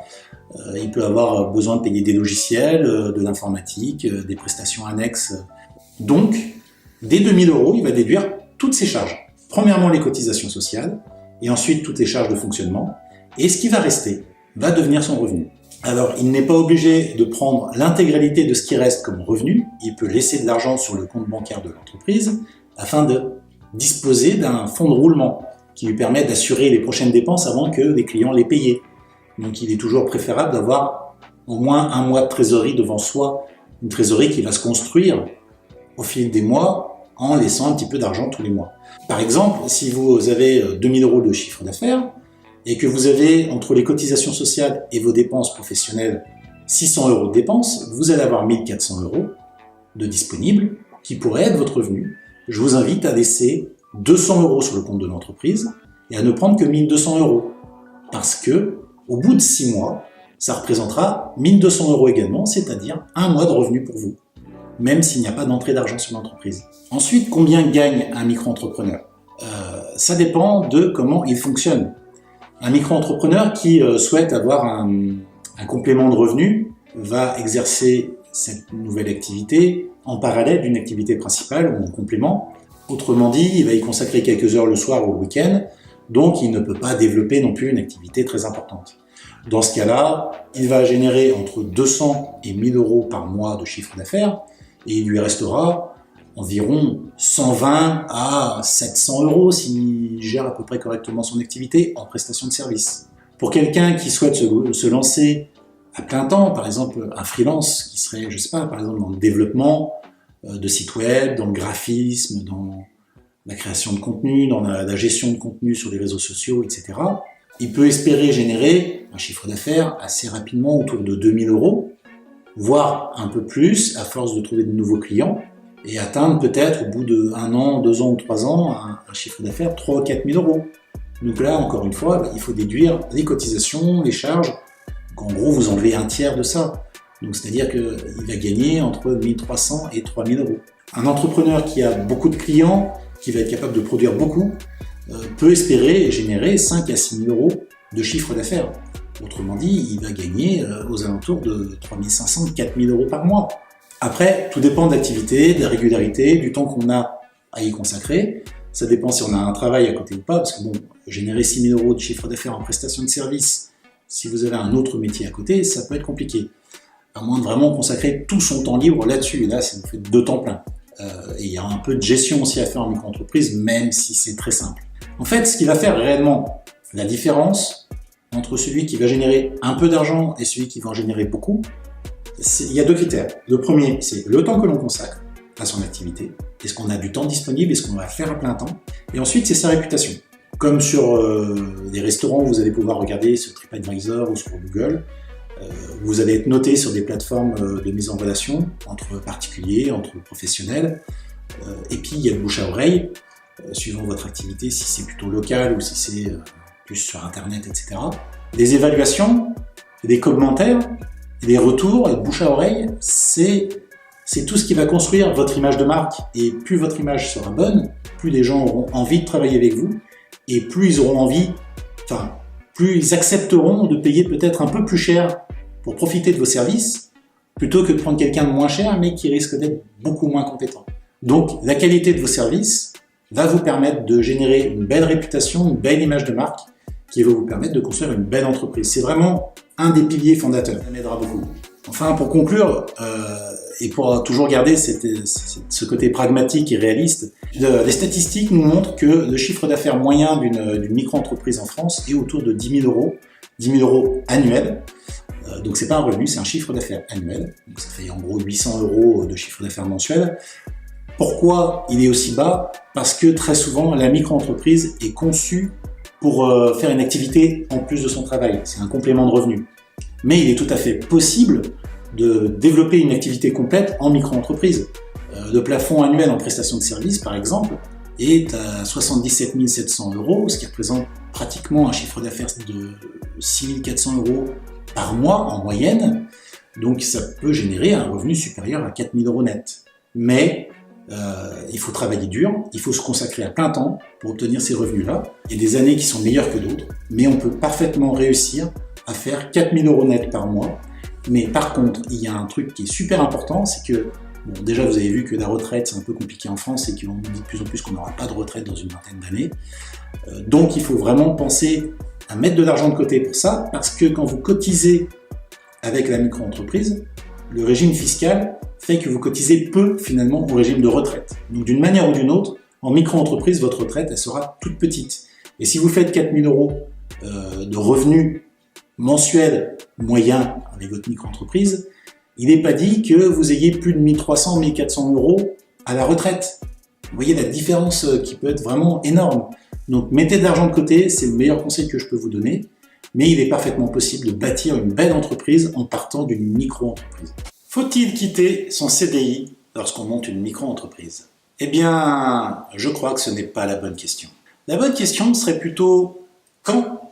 il peut avoir besoin de payer des logiciels, de l'informatique, des prestations annexes. Donc, dès 2000 €, il va déduire toutes ses charges. Premièrement, les cotisations sociales, et ensuite toutes les charges de fonctionnement. Et ce qui va rester va devenir son revenu. Alors, il n'est pas obligé de prendre l'intégralité de ce qui reste comme revenu. Il peut laisser de l'argent sur le compte bancaire de l'entreprise afin de disposer d'un fonds de roulement qui lui permet d'assurer les prochaines dépenses avant que les clients les payent. Donc, il est toujours préférable d'avoir au moins un mois de trésorerie devant soi, une trésorerie qui va se construire au fil des mois en laissant un petit peu d'argent tous les mois. Par exemple, si vous avez 2000 € de chiffre d'affaires, et que vous avez, entre les cotisations sociales et vos dépenses professionnelles, 600 € de dépenses, vous allez avoir 1400 € de disponibles, qui pourraient être votre revenu. Je vous invite à laisser 200 € sur le compte de l'entreprise, et à ne prendre que 1200 €. Parce que, au bout de 6 mois, ça représentera 1200 € également, c'est-à-dire un mois de revenu pour vous, même s'il n'y a pas d'entrée d'argent sur l'entreprise. Ensuite, combien gagne un micro-entrepreneur? Ça dépend de comment il fonctionne. Un micro-entrepreneur qui souhaite avoir un complément de revenu va exercer cette nouvelle activité en parallèle d'une activité principale ou en complément. Autrement dit, il va y consacrer quelques heures le soir ou le week-end, donc il ne peut pas développer non plus une activité très importante. Dans ce cas-là, il va générer entre 200 et 1000 € par mois de chiffre d'affaires et il lui restera environ 120 à 700 € s'il gère à peu près correctement son activité en prestation de service. Pour quelqu'un qui souhaite se lancer à plein temps, par exemple un freelance qui serait, je sais pas, par exemple dans le développement de sites web, dans le graphisme, dans la création de contenu, dans la gestion de contenu sur les réseaux sociaux, etc. Il peut espérer générer un chiffre d'affaires assez rapidement autour de 2000 €, voire un peu plus à force de trouver de nouveaux clients, et atteindre peut-être au bout de 1 an, 2 ans ou 3 ans un chiffre d'affaires 3 ou 4 000 €. Donc là, encore une fois, il faut déduire les cotisations, les charges. Donc en gros, vous enlevez un tiers de ça. Donc c'est-à-dire qu'il va gagner entre 1300 et 3000 €. Un entrepreneur qui a beaucoup de clients, qui va être capable de produire beaucoup, peut espérer générer 5 à 6 000 € de chiffre d'affaires. Autrement dit, il va gagner aux alentours de 3500 à 4000 € par mois. Après, tout dépend de l'activité, de la régularité, du temps qu'on a à y consacrer. Ça dépend si on a un travail à côté ou pas, parce que bon, générer 6 000 € de chiffre d'affaires en prestation de service, si vous avez un autre métier à côté, ça peut être compliqué. À moins de vraiment consacrer tout son temps libre là-dessus. Et là, ça vous fait 2 temps plein. Et il y a un peu de gestion aussi à faire en micro-entreprise, même si c'est très simple. En fait, ce qui va faire réellement la différence entre celui qui va générer un peu d'argent et celui qui va en générer beaucoup, il y a deux critères. Le premier, c'est le temps que l'on consacre à son activité. Est-ce qu'on a du temps disponible? Est-ce qu'on va faire à plein temps? Et ensuite, c'est sa réputation. Comme sur des restaurants, vous allez pouvoir regarder sur TripAdvisor ou sur Google. Vous allez être noté sur des plateformes de mise en relation entre particuliers, entre professionnels. Et puis, il y a le bouche à oreille, suivant votre activité, si c'est plutôt local ou si c'est plus sur Internet, etc. Des évaluations, des commentaires, des retours, et le bouche à oreille, c'est tout ce qui va construire votre image de marque. Et plus votre image sera bonne, plus les gens auront envie de travailler avec vous, et plus ils auront envie, plus ils accepteront de payer peut-être un peu plus cher pour profiter de vos services, plutôt que de prendre quelqu'un de moins cher, mais qui risque d'être beaucoup moins compétent. Donc, la qualité de vos services va vous permettre de générer une belle réputation, une belle image de marque, qui va vous permettre de construire une belle entreprise. C'est vraiment un des piliers fondateurs. Ça m'aidera beaucoup. Enfin, pour conclure, et pour toujours garder ce côté pragmatique et réaliste, les statistiques nous montrent que le chiffre d'affaires moyen d'une micro-entreprise en France est autour de 10 000 euros annuels. Donc c'est pas un revenu, c'est un chiffre d'affaires annuel. Donc ça fait en gros 800 euros de chiffre d'affaires mensuel. Pourquoi il est aussi bas? Parce que très souvent, la micro-entreprise est conçue pour faire une activité en plus de son travail. C'est un complément de revenu. Mais il est tout à fait possible de développer une activité complète en micro-entreprise. Le plafond annuel en prestation de services, par exemple, est à 77 700 euros, ce qui représente pratiquement un chiffre d'affaires de 6 400 euros par mois en moyenne. Donc ça peut générer un revenu supérieur à 4 000 euros net. Mais il faut travailler dur, il faut se consacrer à plein temps pour obtenir ces revenus-là. Il y a des années qui sont meilleures que d'autres, mais on peut parfaitement réussir à faire 4 000 euros net par mois. Mais par contre, il y a un truc qui est super important, c'est que, bon, déjà vous avez vu que la retraite c'est un peu compliqué en France et qu'on dit de plus en plus qu'on n'aura pas de retraite dans une vingtaine d'années. Donc il faut vraiment penser à mettre de l'argent de côté pour ça, parce que quand vous cotisez avec la micro-entreprise, le régime fiscal fait que vous cotisez peu finalement au régime de retraite. Donc d'une manière ou d'une autre, en micro-entreprise, votre retraite elle sera toute petite. Et si vous faites 4 000 euros de revenus mensuels moyens avec votre micro-entreprise, il n'est pas dit que vous ayez plus de 1 300, 1 400 euros à la retraite. Vous voyez la différence qui peut être vraiment énorme. Donc mettez de l'argent de côté, c'est le meilleur conseil que je peux vous donner, mais il est parfaitement possible de bâtir une belle entreprise en partant d'une micro-entreprise. Faut-il quitter son CDI lorsqu'on monte une micro-entreprise? Eh bien, je crois que ce n'est pas la bonne question. La bonne question serait plutôt « Quand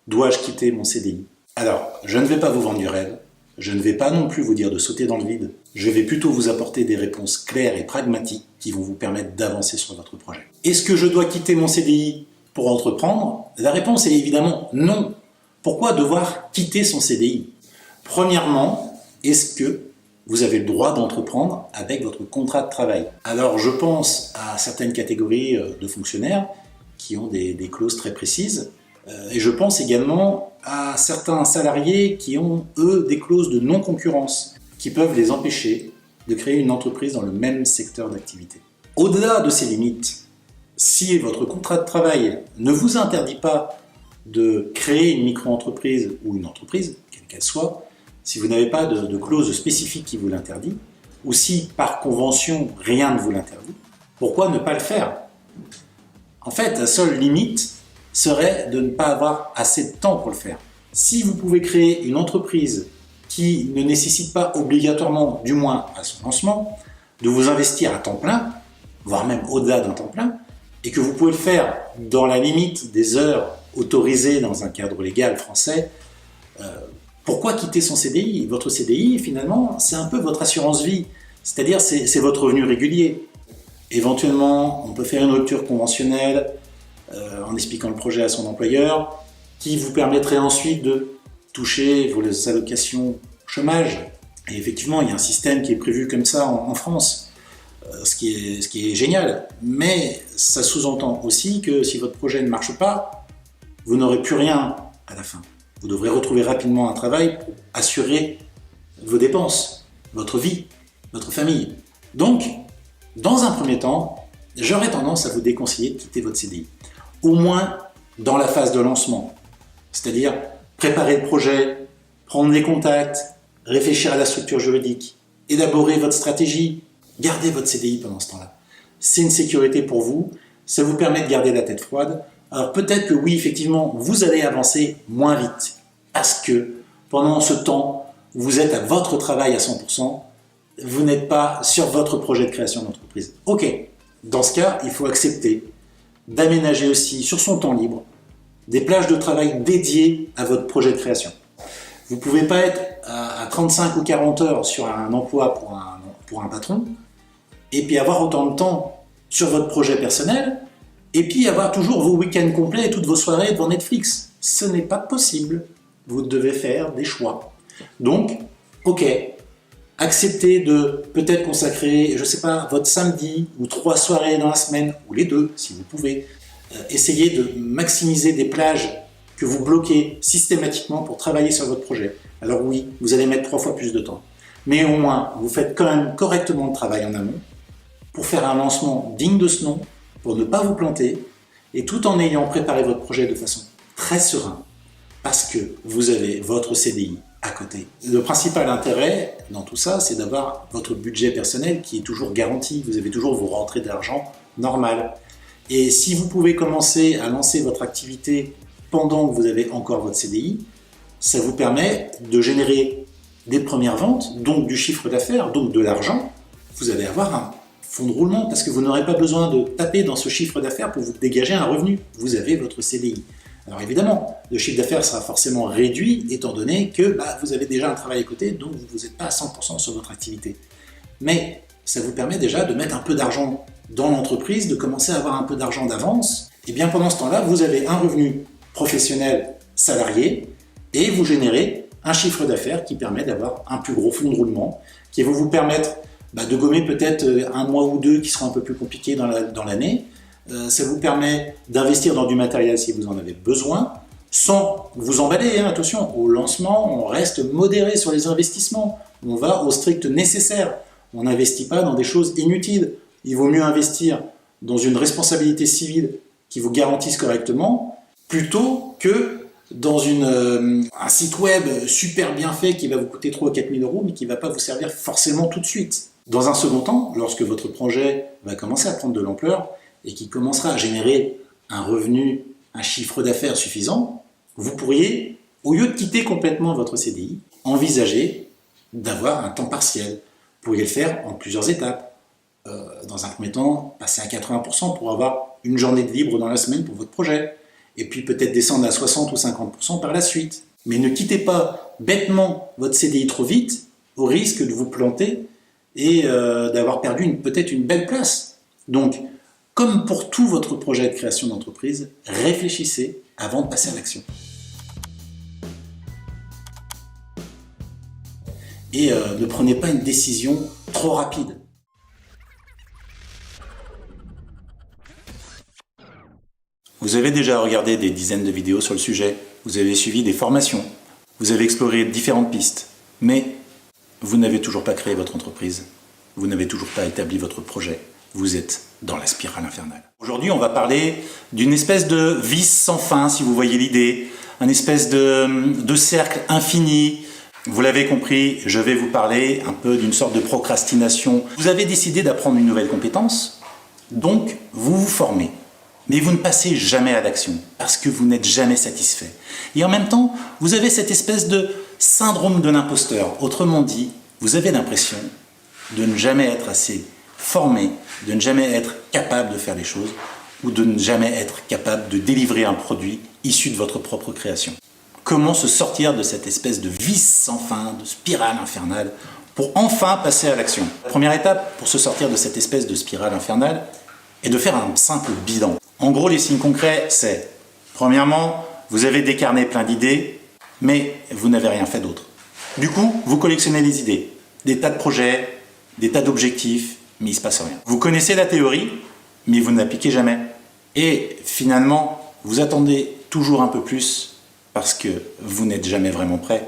dois-je quitter mon CDI ?» Alors, je ne vais pas vous vendre du rêve, je ne vais pas non plus vous dire de sauter dans le vide, je vais plutôt vous apporter des réponses claires et pragmatiques qui vont vous permettre d'avancer sur votre projet. Est-ce que je dois quitter mon CDI pour entreprendre? La réponse est évidemment non. Pourquoi devoir quitter son CDI? Premièrement, est-ce que vous avez le droit d'entreprendre avec votre contrat de travail? Alors je pense à certaines catégories de fonctionnaires qui ont des clauses très précises, et je pense également à certains salariés qui ont, eux, des clauses de non-concurrence qui peuvent les empêcher de créer une entreprise dans le même secteur d'activité. Au-delà de ces limites, si votre contrat de travail ne vous interdit pas de créer une micro-entreprise ou une entreprise, quelle qu'elle soit, si vous n'avez pas de clause spécifique qui vous l'interdit, ou si par convention rien ne vous l'interdit, pourquoi ne pas le faire? En fait, la seule limite serait de ne pas avoir assez de temps pour le faire. Si vous pouvez créer une entreprise qui ne nécessite pas obligatoirement, du moins à son lancement, de vous investir à temps plein, voire même au-delà d'un temps plein, et que vous pouvez le faire dans la limite des heures autorisées dans un cadre légal français, pourquoi quitter son CDI? Votre CDI, finalement, c'est un peu votre assurance vie, c'est-à-dire c'est votre revenu régulier. Éventuellement, on peut faire une rupture conventionnelle en expliquant le projet à son employeur, qui vous permettrait ensuite de toucher vos allocations chômage. Et effectivement, il y a un système qui est prévu comme ça en France, ce qui est génial. Mais ça sous-entend aussi que si votre projet ne marche pas, vous n'aurez plus rien à la fin. Vous devrez retrouver rapidement un travail pour assurer vos dépenses, votre vie, votre famille. Donc, dans un premier temps, j'aurais tendance à vous déconseiller de quitter votre CDI. Au moins dans la phase de lancement. C'est-à-dire préparer le projet, prendre des contacts, réfléchir à la structure juridique, élaborer votre stratégie, gardez votre CDI pendant ce temps-là. C'est une sécurité pour vous, ça vous permet de garder la tête froide. Alors peut-être que oui, effectivement, vous allez avancer moins vite, parce que pendant ce temps, vous êtes à votre travail à 100%, vous n'êtes pas sur votre projet de création d'entreprise. Ok, dans ce cas, il faut accepter d'aménager aussi sur son temps libre des plages de travail dédiées à votre projet de création. Vous ne pouvez pas être à 35 ou 40 heures sur un emploi pour un patron, et puis avoir autant de temps sur votre projet personnel, et puis avoir toujours vos week-ends complets et toutes vos soirées devant Netflix. Ce n'est pas possible. Vous devez faire des choix. Donc, ok, acceptez de peut-être consacrer, je ne sais pas, votre samedi ou 3 soirées dans la semaine, ou les 2 si vous pouvez. Essayez de maximiser des plages que vous bloquez systématiquement pour travailler sur votre projet. Alors oui, vous allez mettre 3 fois plus de temps. Mais au moins, vous faites quand même correctement le travail en amont pour faire un lancement digne de ce nom, pour ne pas vous planter, et tout en ayant préparé votre projet de façon très sereine, parce que vous avez votre CDI à côté. Le principal intérêt dans tout ça, c'est d'avoir votre budget personnel qui est toujours garanti. Vous avez toujours vos rentrées d'argent normales. Et si vous pouvez commencer à lancer votre activité pendant que vous avez encore votre CDI, ça vous permet de générer des premières ventes, donc du chiffre d'affaires, donc de l'argent. Vous allez avoir un fonds de roulement parce que vous n'aurez pas besoin de taper dans ce chiffre d'affaires pour vous dégager un revenu. Vous avez votre CDI. Alors évidemment, le chiffre d'affaires sera forcément réduit étant donné que vous avez déjà un travail à côté, donc vous n'êtes pas à 100% sur votre activité. Mais ça vous permet déjà de mettre un peu d'argent dans l'entreprise, de commencer à avoir un peu d'argent d'avance. Et bien pendant ce temps-là, vous avez un revenu professionnel salarié et vous générez un chiffre d'affaires qui permet d'avoir un plus gros fonds de roulement qui va vous permettre de gommer peut-être un mois ou 2 qui seront un peu plus compliqués dans l'année. Ça vous permet d'investir dans du matériel si vous en avez besoin, sans vous emballer. Attention, au lancement, on reste modéré sur les investissements. On va au strict nécessaire. On n'investit pas dans des choses inutiles. Il vaut mieux investir dans une responsabilité civile qui vous garantisse correctement, plutôt que dans un site web super bien fait qui va vous coûter 3 ou 4 000 euros, mais qui ne va pas vous servir forcément tout de suite. Dans un second temps, lorsque votre projet va commencer à prendre de l'ampleur, et qui commencera à générer un revenu, un chiffre d'affaires suffisant, vous pourriez, au lieu de quitter complètement votre CDI, envisager d'avoir un temps partiel. Vous pourriez le faire en plusieurs étapes. Dans un premier temps, passer à 80% pour avoir une journée de libre dans la semaine pour votre projet. Et puis peut-être descendre à 60 ou 50% par la suite. Mais ne quittez pas bêtement votre CDI trop vite, au risque de vous planter et d'avoir perdu peut-être une belle place. Donc, comme pour tout votre projet de création d'entreprise, réfléchissez avant de passer à l'action. Et ne prenez pas une décision trop rapide. Vous avez déjà regardé des dizaines de vidéos sur le sujet, vous avez suivi des formations, vous avez exploré différentes pistes, mais vous n'avez toujours pas créé votre entreprise, vous n'avez toujours pas établi votre projet. Vous êtes dans la spirale infernale. Aujourd'hui, on va parler d'une espèce de vis sans fin, si vous voyez l'idée, une espèce de cercle infini. Vous l'avez compris, je vais vous parler un peu d'une sorte de procrastination. Vous avez décidé d'apprendre une nouvelle compétence, donc vous vous formez. Mais vous ne passez jamais à l'action, parce que vous n'êtes jamais satisfait. Et en même temps, vous avez cette espèce de syndrome de l'imposteur. Autrement dit, vous avez l'impression de ne jamais être assez formé, de ne jamais être capable de faire les choses ou de ne jamais être capable de délivrer un produit issu de votre propre création. Comment se sortir de cette espèce de vis sans fin, de spirale infernale, pour enfin passer à l'action? La première étape pour se sortir de cette espèce de spirale infernale est de faire un simple bilan. En gros, les signes concrets, c'est premièrement, vous avez des carnets pleins d'idées, mais vous n'avez rien fait d'autre. Du coup, vous collectionnez les idées, des tas de projets, des tas d'objectifs, mais il ne se passe rien. Vous connaissez la théorie, mais vous ne l'appliquez jamais. Et finalement, vous attendez toujours un peu plus parce que vous n'êtes jamais vraiment prêt.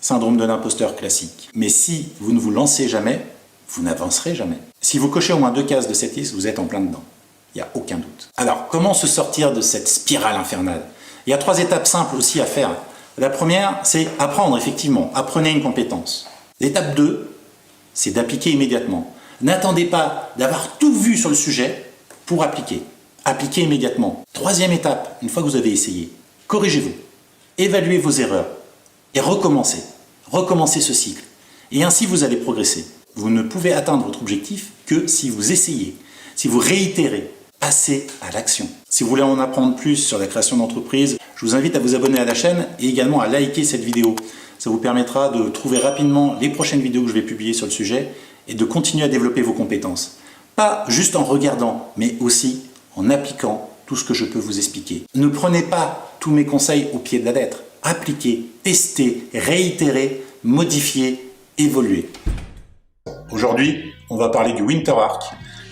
Syndrome de l'imposteur classique. Mais si vous ne vous lancez jamais, vous n'avancerez jamais. Si vous cochez au moins 2 cases de cette liste, vous êtes en plein dedans. Il n'y a aucun doute. Alors, comment se sortir de cette spirale infernale? Il y a 3 étapes simples aussi à faire. La première, c'est apprendre, effectivement. Apprenez une compétence. L'étape 2, c'est d'appliquer immédiatement. N'attendez pas d'avoir tout vu sur le sujet pour appliquer. Appliquez immédiatement. Troisième étape, une fois que vous avez essayé, corrigez-vous, évaluez vos erreurs et recommencez. Recommencez ce cycle. Et ainsi, vous allez progresser. Vous ne pouvez atteindre votre objectif que si vous essayez, si vous réitérez. Passez à l'action. Si vous voulez en apprendre plus sur la création d'entreprise, je vous invite à vous abonner à la chaîne et également à liker cette vidéo. Ça vous permettra de trouver rapidement les prochaines vidéos que je vais publier sur le sujet et de continuer à développer vos compétences. Pas juste en regardant, mais aussi en appliquant tout ce que je peux vous expliquer. Ne prenez pas tous mes conseils au pied de la lettre. Appliquez, testez, réitérez, modifiez, évoluez. Aujourd'hui, on va parler du Winter Arc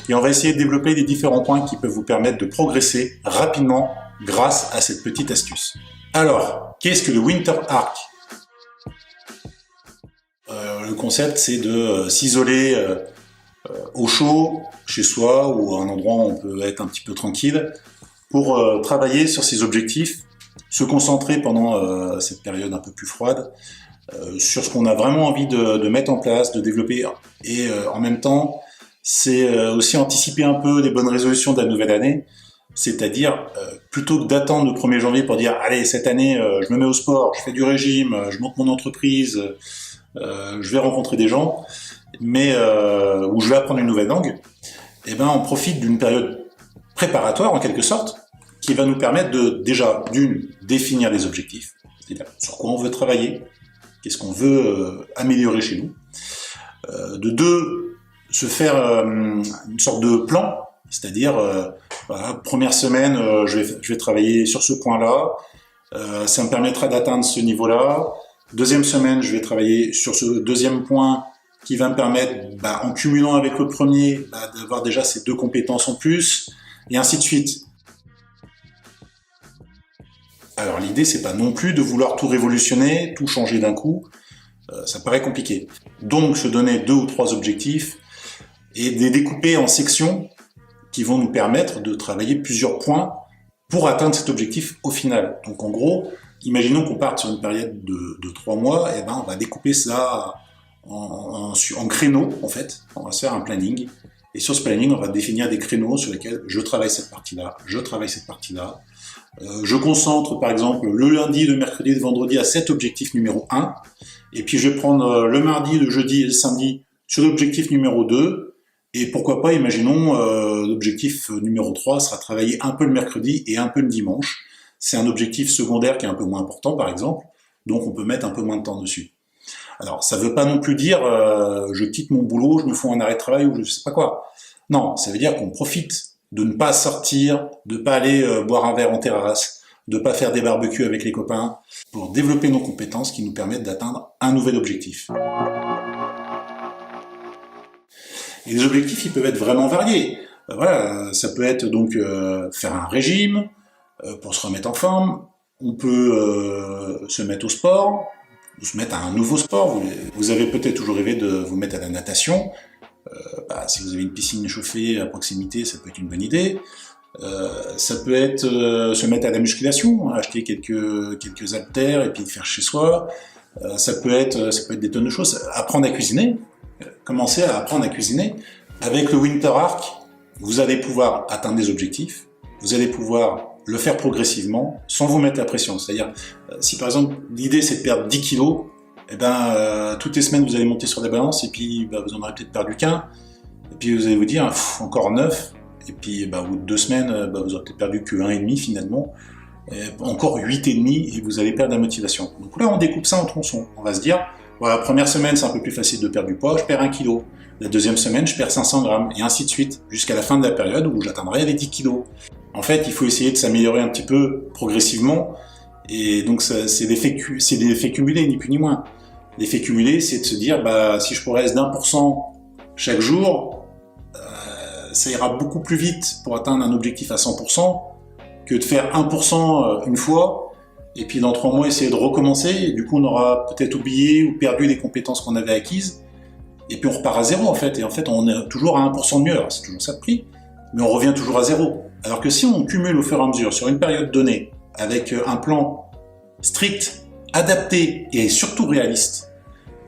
et on va essayer de développer les différents points qui peuvent vous permettre de progresser rapidement grâce à cette petite astuce. Alors, qu'est-ce que le Winter Arc ? Le concept, c'est de s'isoler au chaud, chez soi, ou à un endroit où on peut être un petit peu tranquille, pour travailler sur ses objectifs, se concentrer pendant cette période un peu plus froide, sur ce qu'on a vraiment envie de mettre en place, de développer, et en même temps, c'est aussi anticiper un peu les bonnes résolutions de la nouvelle année, c'est-à-dire plutôt que d'attendre le 1er janvier pour dire « Allez, cette année, je me mets au sport, je fais du régime, je monte mon entreprise, je vais rencontrer des gens, ou je vais apprendre une nouvelle langue », eh ben, on profite d'une période préparatoire, en quelque sorte, qui va nous permettre de, déjà, d'une, définir les objectifs, c'est-à-dire sur quoi on veut travailler, qu'est-ce qu'on veut améliorer chez nous, de deux, se faire une sorte de plan, c'est-à-dire, voilà, première semaine, je vais travailler sur ce point-là, ça me permettra d'atteindre ce niveau-là. Deuxième semaine, je vais travailler sur ce deuxième point qui va me permettre, en cumulant avec le premier, d'avoir déjà ces deux compétences en plus, et ainsi de suite. Alors l'idée, c'est pas non plus de vouloir tout révolutionner, tout changer d'un coup, ça paraît compliqué. Donc se donner 2 ou 3 objectifs, et les découper en sections qui vont nous permettre de travailler plusieurs points pour atteindre cet objectif au final. Donc en gros, imaginons qu'on parte sur une période de 3 mois, et on va découper ça en créneaux, en fait. On va se faire un planning, et sur ce planning, on va définir des créneaux sur lesquels je travaille cette partie-là, je travaille cette partie-là. Je concentre, par exemple, le lundi, le mercredi, le vendredi à cet objectif numéro 1, et puis je vais prendre le mardi, le jeudi et le samedi sur l'objectif numéro 2, et pourquoi pas, imaginons, l'objectif numéro 3 sera travailler un peu le mercredi et un peu le dimanche. C'est un objectif secondaire qui est un peu moins important, par exemple, donc on peut mettre un peu moins de temps dessus. Alors, ça ne veut pas non plus dire je quitte mon boulot, je me fais un arrêt de travail ou je ne sais pas quoi. Non, ça veut dire qu'on profite de ne pas sortir, de ne pas aller boire un verre en terrasse, de ne pas faire des barbecues avec les copains, pour développer nos compétences qui nous permettent d'atteindre un nouvel objectif. Et les objectifs, ils peuvent être vraiment variés. Voilà, ça peut être donc faire un régime pour se remettre en forme. On peut se mettre au sport, ou se mettre à un nouveau sport. Vous avez peut-être toujours rêvé de vous mettre à la natation. Si vous avez une piscine chauffée à proximité, ça peut être une bonne idée. Ça peut être se mettre à la musculation, acheter quelques haltères et puis le faire chez soi. Ça peut être des tonnes de choses. Apprendre à cuisiner. Commencez à apprendre à cuisiner. Avec le Winter Arc, vous allez pouvoir atteindre des objectifs, vous allez pouvoir le faire progressivement, sans vous mettre la pression. C'est-à-dire, si par exemple, l'idée c'est de perdre 10 kilos, toutes les semaines vous allez monter sur la balance, et puis vous en aurez peut-être perdu qu'un, et puis vous allez vous dire, encore 9, et puis au bout de 2 semaines, vous aurez peut-être perdu que 1,5 finalement, encore 8,5, et vous allez perdre la motivation. Donc là, on découpe ça en tronçons. On va se dire, voilà, première semaine, c'est un peu plus facile de perdre du poids, je perds 1 kilo. La deuxième semaine, je perds 500 grammes, et ainsi de suite, jusqu'à la fin de la période où j'atteindrai les 10 kilos. En fait, il faut essayer de s'améliorer un petit peu progressivement, et donc c'est l'effet cumulé, ni plus ni moins. L'effet cumulé, c'est de se dire, si je progresse d'1% chaque jour, ça ira beaucoup plus vite pour atteindre un objectif à 100% que de faire 1% une fois, et puis dans 3 mois essayer de recommencer, et du coup on aura peut-être oublié ou perdu les compétences qu'on avait acquises, et puis on repart à zéro en fait, et en fait on est toujours à 1% de mieux, alors c'est toujours ça de prix, mais on revient toujours à zéro. Alors que si on cumule au fur et à mesure sur une période donnée, avec un plan strict, adapté et surtout réaliste,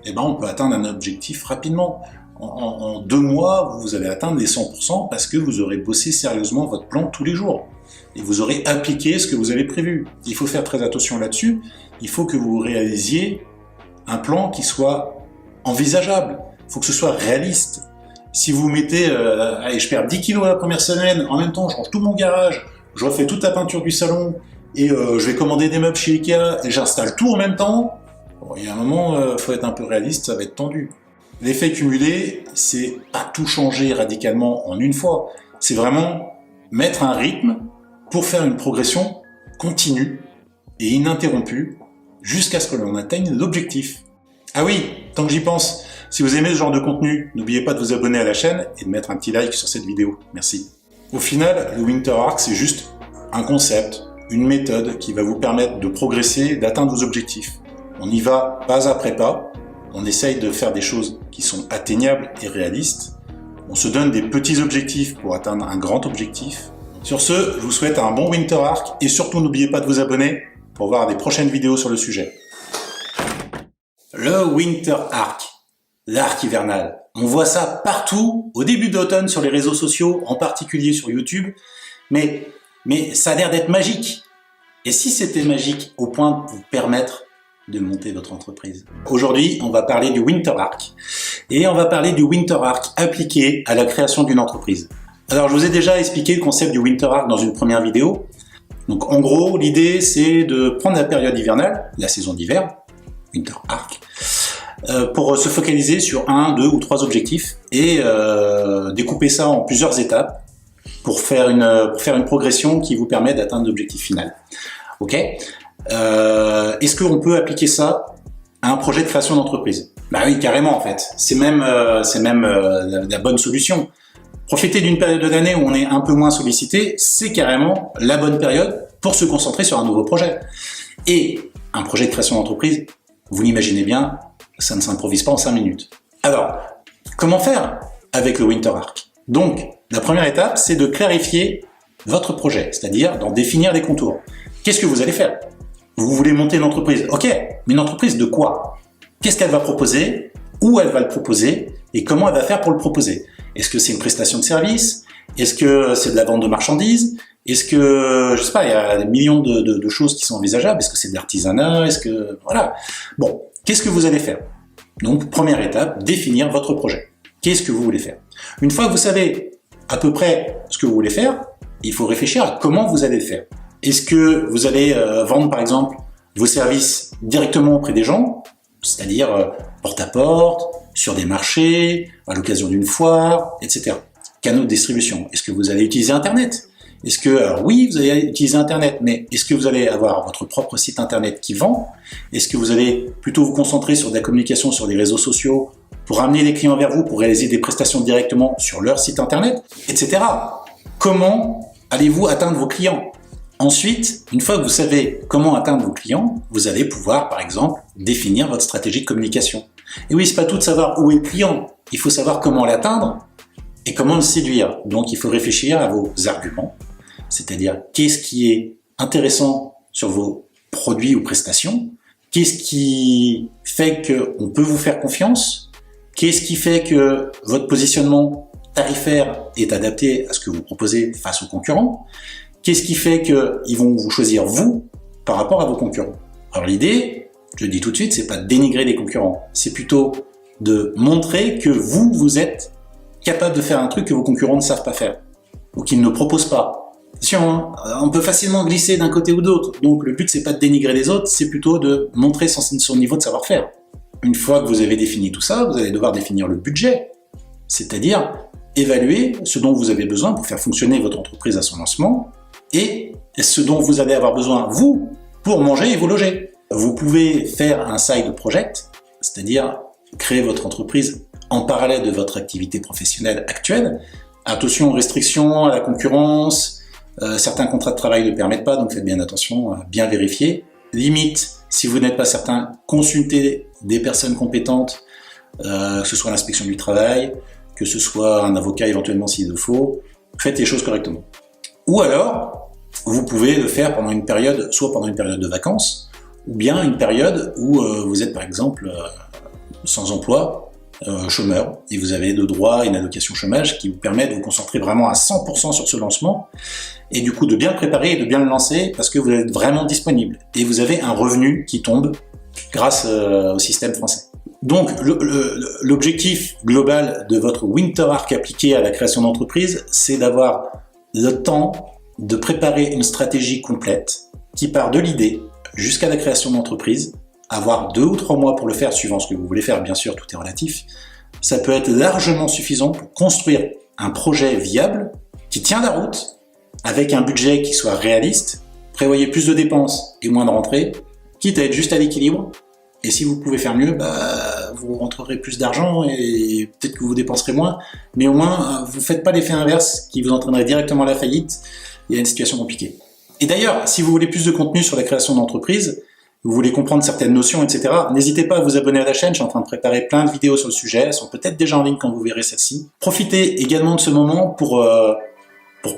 eh ben, on peut atteindre un objectif rapidement. En 2 mois, vous allez atteindre les 100% parce que vous aurez bossé sérieusement votre plan tous les jours. Et vous aurez appliqué ce que vous avez prévu. Il faut faire très attention là-dessus. Il faut que vous réalisiez un plan qui soit envisageable. Il faut que ce soit réaliste. Si vous mettez, allez, je perds 10 kilos la première semaine, en même temps, je range tout mon garage, je refais toute la peinture du salon, et je vais commander des meubles chez Ikea, et j'installe tout en même temps, bon, il y a un moment, faut être un peu réaliste, ça va être tendu. L'effet cumulé, c'est pas tout changer radicalement en une fois. C'est vraiment mettre un rythme pour faire une progression continue et ininterrompue jusqu'à ce que l'on atteigne l'objectif. Ah oui, tant que j'y pense, si vous aimez ce genre de contenu, n'oubliez pas de vous abonner à la chaîne et de mettre un petit like sur cette vidéo. Merci. Au final, le Winter Arc, c'est juste un concept, une méthode qui va vous permettre de progresser, d'atteindre vos objectifs. On y va pas après pas, on essaye de faire des choses qui sont atteignables et réalistes. On se donne des petits objectifs pour atteindre un grand objectif. Sur ce, je vous souhaite un bon Winter Arc et surtout n'oubliez pas de vous abonner pour voir des prochaines vidéos sur le sujet. Le Winter Arc, l'arc hivernal. On voit ça partout au début d'automne sur les réseaux sociaux, en particulier sur YouTube, mais ça a l'air d'être magique. Et si c'était magique au point de vous permettre de monter votre entreprise? Aujourd'hui, on va parler du Winter Arc et on va parler du Winter Arc appliqué à la création d'une entreprise. Alors, je vous ai déjà expliqué le concept du Winter Arc dans une première vidéo. Donc, en gros, l'idée, c'est de prendre la période hivernale, la saison d'hiver, Winter Arc, pour se focaliser sur 1, 2 ou 3 objectifs et découper ça en plusieurs étapes pour faire une progression qui vous permet d'atteindre l'objectif final. Ok ? Est-ce qu'on peut appliquer ça à un projet de création d'entreprise? Bah oui, carrément en fait. C'est même la bonne solution. Profiter d'une période de l'année où on est un peu moins sollicité, c'est carrément la bonne période pour se concentrer sur un nouveau projet. Et un projet de création d'entreprise, vous l'imaginez bien, ça ne s'improvise pas en 5 minutes. Alors, comment faire avec le Winter Arc? Donc, la première étape, c'est de clarifier votre projet, c'est-à-dire d'en définir les contours. Qu'est-ce que vous allez faire? Vous voulez monter une entreprise. Ok, mais une entreprise de quoi? Qu'est-ce qu'elle va proposer? Où elle va le proposer? Et comment elle va faire pour le proposer? Est-ce que c'est une prestation de service? Est-ce que c'est de la vente de marchandises? Est-ce que, je sais pas, il y a des millions de choses qui sont envisageables? Est-ce que c'est de l'artisanat? Est-ce que, voilà. Bon, qu'est-ce que vous allez faire? Donc, première étape, définir votre projet. Qu'est-ce que vous voulez faire? Une fois que vous savez à peu près ce que vous voulez faire, il faut réfléchir à comment vous allez le faire. Est-ce que vous allez vendre, par exemple, vos services directement auprès des gens, c'est-à-dire porte-à-porte, sur des marchés, à l'occasion d'une foire, etc. Canaux de distribution. Est-ce que vous allez utiliser Internet? Est-ce que, alors oui, vous allez utiliser Internet, mais est-ce que vous allez avoir votre propre site Internet qui vend? Est-ce que vous allez plutôt vous concentrer sur de la communication sur les réseaux sociaux pour amener les clients vers vous, pour réaliser des prestations directement sur leur site Internet, etc. Comment allez-vous atteindre vos clients? Ensuite, une fois que vous savez comment atteindre vos clients, vous allez pouvoir, par exemple, définir votre stratégie de communication. Et oui, c'est pas tout de savoir où est le client. Il faut savoir comment l'atteindre et comment le séduire. Donc, il faut réfléchir à vos arguments, c'est-à-dire qu'est-ce qui est intéressant sur vos produits ou prestations, qu'est-ce qui fait qu'on peut vous faire confiance, qu'est-ce qui fait que votre positionnement tarifaire est adapté à ce que vous proposez face aux concurrents, qu'est-ce qui fait qu'ils vont vous choisir vous par rapport à vos concurrents. Alors l'idée, je le dis tout de suite, c'est pas de dénigrer les concurrents, c'est plutôt de montrer que vous êtes capable de faire un truc que vos concurrents ne savent pas faire, ou qu'ils ne proposent pas. Attention, hein, on peut facilement glisser d'un côté ou d'autre, donc le but c'est pas de dénigrer les autres, c'est plutôt de montrer son niveau de savoir-faire. Une fois que vous avez défini tout ça, vous allez devoir définir le budget, c'est-à-dire évaluer ce dont vous avez besoin pour faire fonctionner votre entreprise à son lancement, et ce dont vous allez avoir besoin, vous, pour manger et vous loger. Vous pouvez faire un side project, c'est-à-dire créer votre entreprise en parallèle de votre activité professionnelle actuelle. Attention aux restrictions, à la concurrence, certains contrats de travail ne le permettent pas, donc faites bien attention, bien vérifier. Limite, si vous n'êtes pas certain, consultez des personnes compétentes, que ce soit l'inspection du travail, que ce soit un avocat éventuellement s'il le faut. Faites les choses correctement. Ou alors, vous pouvez le faire pendant une période, soit pendant une période de vacances, ou bien une période où vous êtes par exemple sans emploi, chômeur, et vous avez le droit à une allocation chômage qui vous permet de vous concentrer vraiment à 100% sur ce lancement, et du coup de bien le préparer et de bien le lancer parce que vous êtes vraiment disponible. Et vous avez un revenu qui tombe grâce au système français. Donc l'objectif global de votre Winter Arc appliqué à la création d'entreprise, c'est d'avoir le temps de préparer une stratégie complète qui part de l'idée jusqu'à la création d'entreprise, avoir 2 ou 3 mois pour le faire, suivant ce que vous voulez faire, bien sûr, tout est relatif. Ça peut être largement suffisant pour construire un projet viable qui tient la route, avec un budget qui soit réaliste. Prévoyez plus de dépenses et moins de rentrées, quitte à être juste à l'équilibre. Et si vous pouvez faire mieux, vous rentrerez plus d'argent et peut-être que vous dépenserez moins, mais au moins vous ne faites pas l'effet inverse qui vous entraînerait directement à la faillite et à une situation compliquée. Et d'ailleurs, si vous voulez plus de contenu sur la création d'entreprise, vous voulez comprendre certaines notions, etc., n'hésitez pas à vous abonner à la chaîne, je suis en train de préparer plein de vidéos sur le sujet, elles sont peut-être déjà en ligne quand vous verrez celle-ci. Profitez également de ce moment pour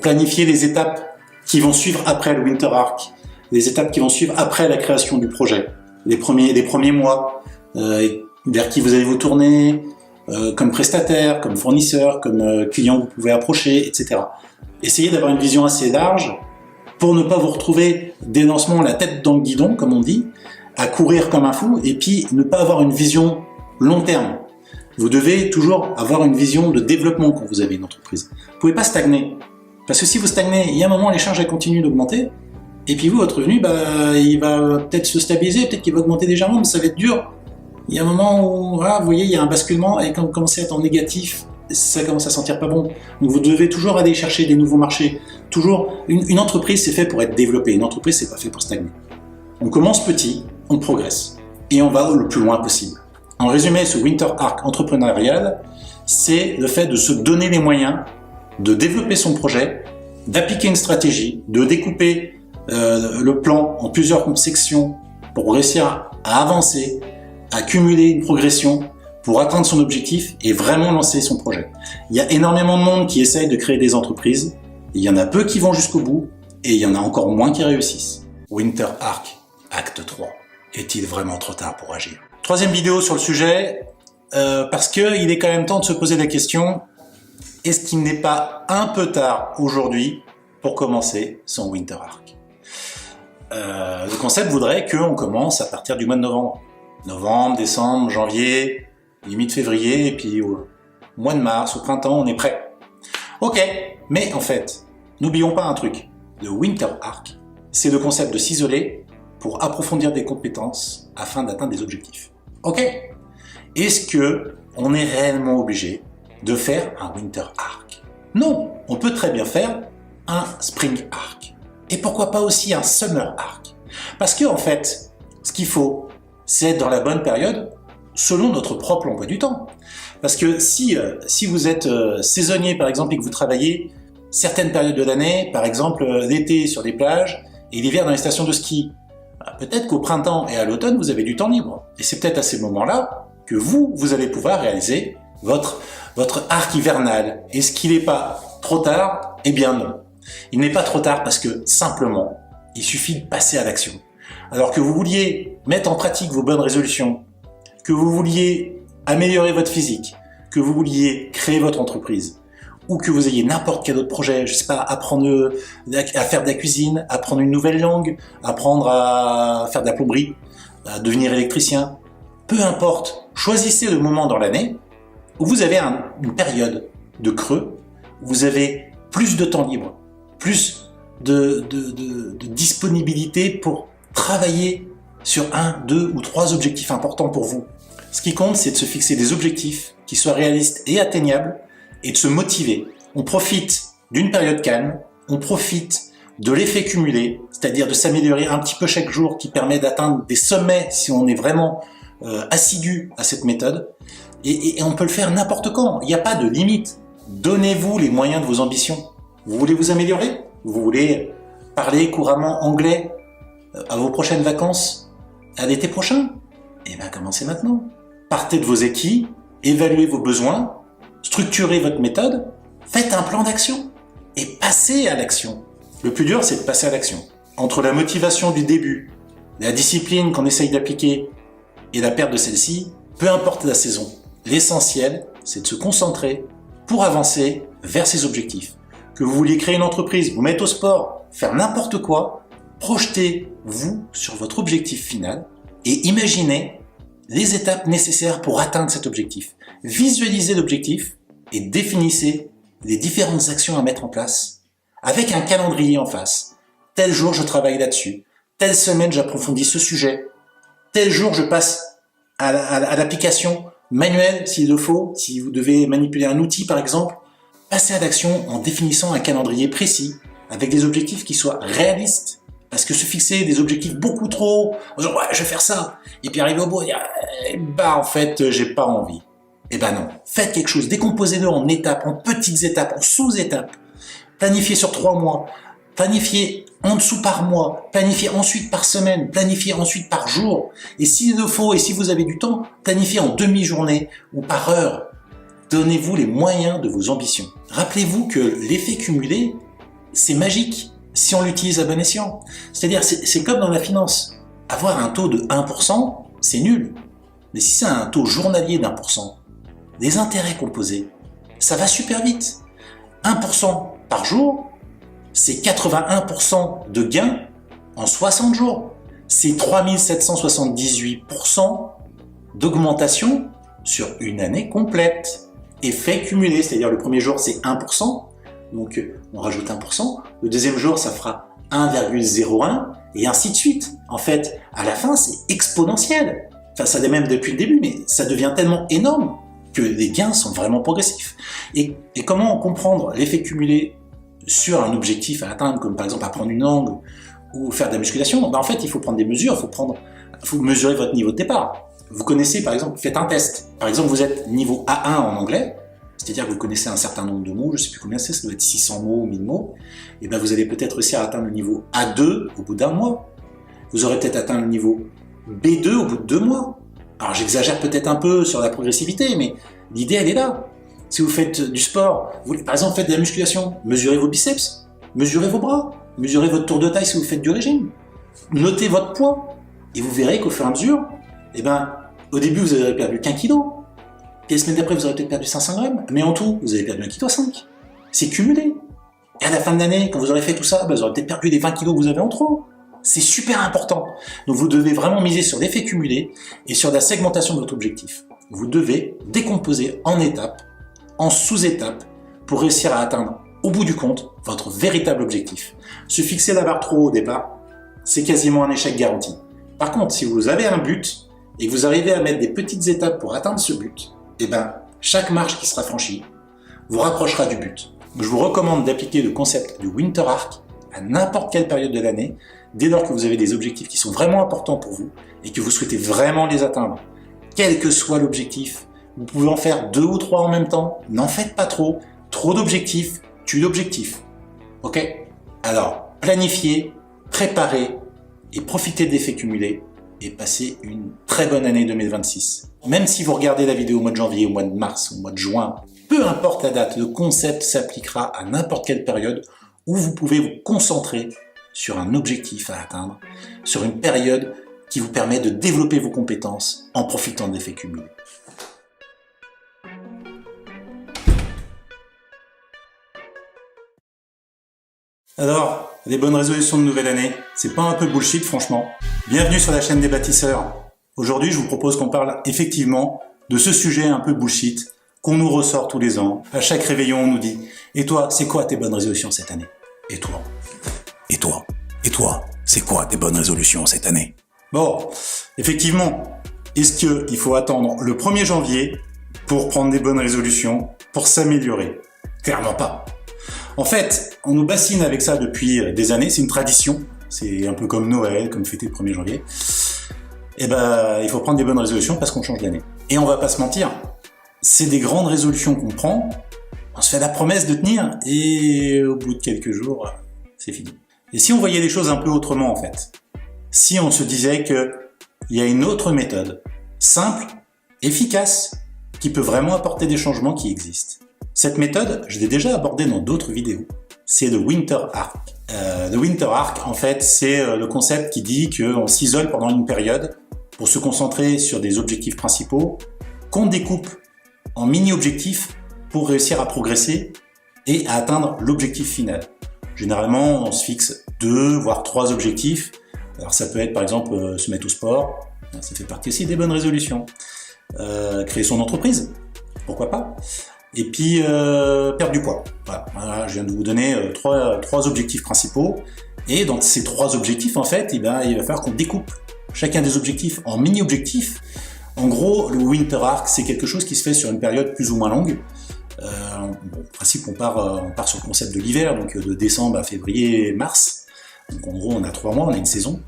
planifier les étapes qui vont suivre après le Winter Arc, les étapes qui vont suivre après la création du projet, les premiers mois, vers qui vous allez vous tourner, comme prestataire, comme fournisseur, comme client que vous pouvez approcher, etc. Essayez d'avoir une vision assez large pour ne pas vous retrouver dès lancement la tête dans le guidon, comme on dit, à courir comme un fou, et puis ne pas avoir une vision long terme. Vous devez toujours avoir une vision de développement quand vous avez une entreprise. Vous ne pouvez pas stagner. Parce que si vous stagnez, il y a un moment, les charges elles continuent d'augmenter, et puis vous, votre revenu, il va peut-être se stabiliser, peut-être qu'il va augmenter légèrement, mais ça va être dur. Il y a un moment où, voilà, vous voyez, il y a un basculement, et quand vous commencez à être en négatif, ça commence à sentir pas bon. Donc vous devez toujours aller chercher des nouveaux marchés. Toujours, une entreprise, c'est fait pour être développée. Une entreprise, c'est pas fait pour stagner. On commence petit, on progresse, et on va le plus loin possible. En résumé, ce Winter Arc entrepreneurial, c'est le fait de se donner les moyens de développer son projet, d'appliquer une stratégie, de découper le plan en plusieurs sections pour réussir à avancer, à cumuler une progression pour atteindre son objectif et vraiment lancer son projet. Il y a énormément de monde qui essaye de créer des entreprises, il y en a peu qui vont jusqu'au bout et il y en a encore moins qui réussissent. Winter Arc, acte 3. Est-il vraiment trop tard pour agir? Troisième vidéo sur le sujet, parce qu'il est quand même temps de se poser la question, est-ce qu'il n'est pas un peu tard aujourd'hui pour commencer son Winter Arc? Le concept voudrait qu'on commence à partir du mois de novembre. Novembre, décembre, janvier, limite février, et puis au mois de mars, au printemps, on est prêt. Ok, mais en fait, n'oublions pas un truc. Le Winter Arc, c'est le concept de s'isoler pour approfondir des compétences afin d'atteindre des objectifs. Ok, est-ce que on est réellement obligé de faire un Winter Arc? Non, on peut très bien faire un Spring Arc. Et pourquoi pas aussi un Summer Arc? Parce que en fait, ce qu'il faut, c'est être dans la bonne période selon notre propre emploi du temps. Parce que si vous êtes saisonnier par exemple et que vous travaillez certaines périodes de l'année, par exemple l'été sur des plages et l'hiver dans les stations de ski, peut-être qu'au printemps et à l'automne vous avez du temps libre. Et c'est peut-être à ces moments-là que vous allez pouvoir réaliser votre arc hivernal. Est-ce qu'il n'est pas trop tard? Eh bien non. Il n'est pas trop tard parce que simplement, il suffit de passer à l'action. Alors que vous vouliez mettre en pratique vos bonnes résolutions, que vous vouliez améliorer votre physique, que vous vouliez créer votre entreprise, ou que vous ayez n'importe quel autre projet, je sais pas, apprendre à faire de la cuisine, apprendre une nouvelle langue, apprendre à faire de la plomberie, à devenir électricien, peu importe, choisissez le moment dans l'année où vous avez une période de creux, où vous avez plus de temps libre, plus de disponibilité pour travailler sur 1, 2 ou 3 objectifs importants pour vous. Ce qui compte, c'est de se fixer des objectifs qui soient réalistes et atteignables et de se motiver. On profite d'une période calme, on profite de l'effet cumulé, c'est-à-dire de s'améliorer un petit peu chaque jour qui permet d'atteindre des sommets si on est vraiment assidu à cette méthode. Et on peut le faire n'importe quand, il n'y a pas de limite. Donnez-vous les moyens de vos ambitions. Vous voulez vous améliorer? Vous voulez parler couramment anglais à vos prochaines vacances, à l'été prochain? Eh bien, commencez maintenant. Partez de vos acquis, évaluez vos besoins, structurez votre méthode, faites un plan d'action et passez à l'action. Le plus dur, c'est de passer à l'action. Entre la motivation du début, la discipline qu'on essaye d'appliquer et la perte de celle-ci, peu importe la saison. L'essentiel, c'est de se concentrer pour avancer vers ses objectifs. Que vous vouliez créer une entreprise, vous mettre au sport, faire n'importe quoi, projetez-vous sur votre objectif final et imaginez les étapes nécessaires pour atteindre cet objectif. Visualisez l'objectif et définissez les différentes actions à mettre en place avec un calendrier en face. Tel jour, je travaille là-dessus. Telle semaine, j'approfondis ce sujet. Tel jour, je passe à l'application manuelle, s'il le faut. Si vous devez manipuler un outil, par exemple, passez à l'action en définissant un calendrier précis avec des objectifs qui soient réalistes. Parce que se fixer des objectifs beaucoup trop hauts, en disant « ouais, je vais faire ça », et puis arriver au bout et dire « bah en fait, j'ai pas envie ». Eh ben non, faites quelque chose, décomposez-le en étapes, en petites étapes, en sous-étapes. Planifiez sur 3 mois, planifiez en dessous par mois, planifiez ensuite par semaine, planifiez ensuite par jour. Et s'il le faut, et si vous avez du temps, planifiez en demi-journée ou par heure. Donnez-vous les moyens de vos ambitions. Rappelez-vous que l'effet cumulé, c'est magique si on l'utilise à bon escient. C'est-à-dire, c'est comme dans la finance. Avoir un taux de 1%, c'est nul. Mais si c'est un taux journalier d'1%, les intérêts composés, ça va super vite. 1% par jour, c'est 81% de gains en 60 jours. C'est 3778% d'augmentation sur une année complète. Effet cumulé, c'est-à-dire le premier jour, c'est 1%. Donc, on rajoute 1%. Le deuxième jour, ça fera 1,01 et ainsi de suite. En fait, à la fin, c'est exponentiel. Enfin, ça l'est même depuis le début, mais ça devient tellement énorme que les gains sont vraiment progressifs. Et comment comprendre l'effet cumulé sur un objectif à atteindre, comme par exemple apprendre une langue ou faire de la musculation? En fait, il faut prendre des mesures, il faut mesurer votre niveau de départ. Vous connaissez, par exemple, faites un test. Par exemple, vous êtes niveau A1 en anglais, c'est-à-dire que vous connaissez un certain nombre de mots, je ne sais plus combien c'est, ça doit être 600 mots, 1000 mots, et bien vous allez peut-être réussir à atteindre le niveau A2 au bout d'un mois. Vous aurez peut-être atteint le niveau B2 au bout de 2 mois. Alors j'exagère peut-être un peu sur la progressivité, mais l'idée elle est là. Si vous faites du sport, par exemple faites de la musculation, mesurez vos biceps, mesurez vos bras, mesurez votre tour de taille si vous faites du régime, notez votre poids, et vous verrez qu'au fur et à mesure, au début vous n'aurez perdu qu'1 kilo, et la semaine d'après vous aurez peut-être perdu 500 grammes, mais en tout vous avez perdu 1,5 kg. C'est cumulé. Et à la fin de l'année, quand vous aurez fait tout ça, vous aurez peut-être perdu les 20 kilos que vous avez en trop. C'est super important. Donc vous devez vraiment miser sur l'effet cumulé et sur la segmentation de votre objectif. Vous devez décomposer en étapes, en sous-étapes, pour réussir à atteindre, au bout du compte, votre véritable objectif. Se fixer la barre trop haut au départ, c'est quasiment un échec garanti. Par contre, si vous avez un but et que vous arrivez à mettre des petites étapes pour atteindre ce but, chaque marche qui sera franchie vous rapprochera du but. Je vous recommande d'appliquer le concept du Winter Arc à n'importe quelle période de l'année, dès lors que vous avez des objectifs qui sont vraiment importants pour vous et que vous souhaitez vraiment les atteindre. Quel que soit l'objectif, vous pouvez en faire 2 ou 3 en même temps. N'en faites pas trop. Trop d'objectifs tue l'objectif. Ok? Alors, planifiez, préparez et profitez de l'effet cumulé et passez une très bonne année 2026. Même si vous regardez la vidéo au mois de janvier, au mois de mars, au mois de juin, peu importe la date, le concept s'appliquera à n'importe quelle période où vous pouvez vous concentrer sur un objectif à atteindre, sur une période qui vous permet de développer vos compétences en profitant de l'effet cumulé. Alors, les bonnes résolutions de nouvelle année, c'est pas un peu bullshit franchement? Bienvenue sur la chaîne des bâtisseurs. Aujourd'hui, je vous propose qu'on parle effectivement de ce sujet un peu bullshit qu'on nous ressort tous les ans. À chaque réveillon, on nous dit « Et toi, c'est quoi tes bonnes résolutions cette année ?» Et toi? Et toi? Et toi? C'est quoi tes bonnes résolutions cette année? Bon, effectivement, est-ce qu'il faut attendre le 1er janvier pour prendre des bonnes résolutions, pour s'améliorer? Clairement pas. En fait, on nous bassine avec ça depuis des années, c'est une tradition, c'est un peu comme Noël, comme fêter le 1er janvier. Il faut prendre des bonnes résolutions parce qu'on change d'année. Et on va pas se mentir, c'est des grandes résolutions qu'on prend, on se fait la promesse de tenir, et au bout de quelques jours, c'est fini. Et si on voyait les choses un peu autrement en fait, si on se disait qu'il y a une autre méthode, simple, efficace, qui peut vraiment apporter des changements qui existent. Cette méthode, je l'ai déjà abordée dans d'autres vidéos, c'est le Winter Arc. Le Winter Arc, en fait, c'est le concept qui dit qu'on s'isole pendant une période pour se concentrer sur des objectifs principaux qu'on découpe en mini-objectifs pour réussir à progresser et à atteindre l'objectif final. Généralement, on se fixe 2 voire 3 objectifs. Alors ça peut être par exemple se mettre au sport, ça fait partie aussi des bonnes résolutions. Créer son entreprise, pourquoi pas. Et puis perdre du poids. Voilà, je viens de vous donner trois objectifs principaux. Et dans ces 3 objectifs, en fait, il va falloir qu'on découpe chacun des objectifs en mini-objectifs. En gros, le Winter Arc, c'est quelque chose qui se fait sur une période plus ou moins longue. En principe, on part sur le concept de l'hiver, donc de décembre à février, mars. Donc en gros, on a 3 mois, on a une saison.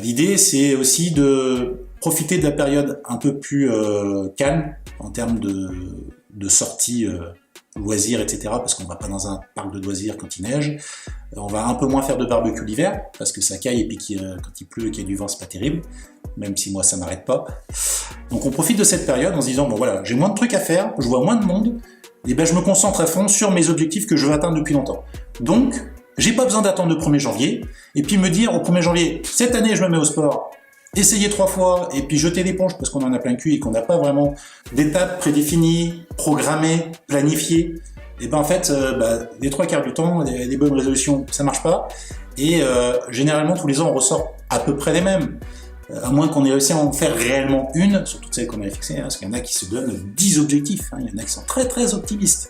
L'idée, c'est aussi de profiter de la période un peu plus calme en termes de sorties, loisirs, etc. Parce qu'on va pas dans un parc de loisirs quand il neige. On va un peu moins faire de barbecue l'hiver, parce que ça caille et puis quand il pleut et qu'il y a du vent, c'est pas terrible. Même si moi, ça m'arrête pas. Donc on profite de cette période en se disant, bon voilà, j'ai moins de trucs à faire, je vois moins de monde, et ben je me concentre à fond sur mes objectifs que je veux atteindre depuis longtemps. Donc, j'ai pas besoin d'attendre le 1er janvier, et puis me dire au 1er janvier, cette année je me mets au sport, essayer 3 fois, et puis jeter l'éponge parce qu'on en a plein le cul et qu'on n'a pas vraiment d'étapes prédéfinies, programmées, planifiées. Et ben en fait, les 3/4 du temps, les bonnes résolutions, ça marche pas. Et généralement, tous les ans, on ressort à peu près les mêmes. À moins qu'on ait réussi à en faire réellement une, sur toutes celles qu'on avait fixées, parce qu'il y en a qui se donnent 10 objectifs, il y en a qui sont très très optimistes.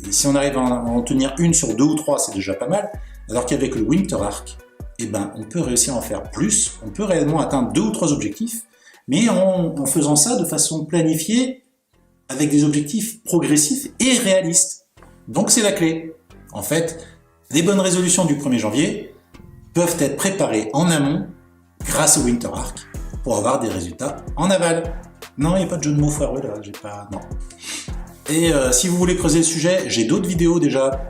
Si on arrive à en tenir une sur 2 ou 3, c'est déjà pas mal. Alors qu'avec le Winter Arc, on peut réussir à en faire plus, on peut réellement atteindre 2 ou 3 objectifs, mais en faisant ça de façon planifiée, avec des objectifs progressifs et réalistes. Donc c'est la clé. En fait, les bonnes résolutions du 1er janvier peuvent être préparées en amont grâce au Winter Arc pour avoir des résultats en aval. Non, il n'y a pas de jeu de mots foireux là, non. Et si vous voulez creuser le sujet, j'ai d'autres vidéos déjà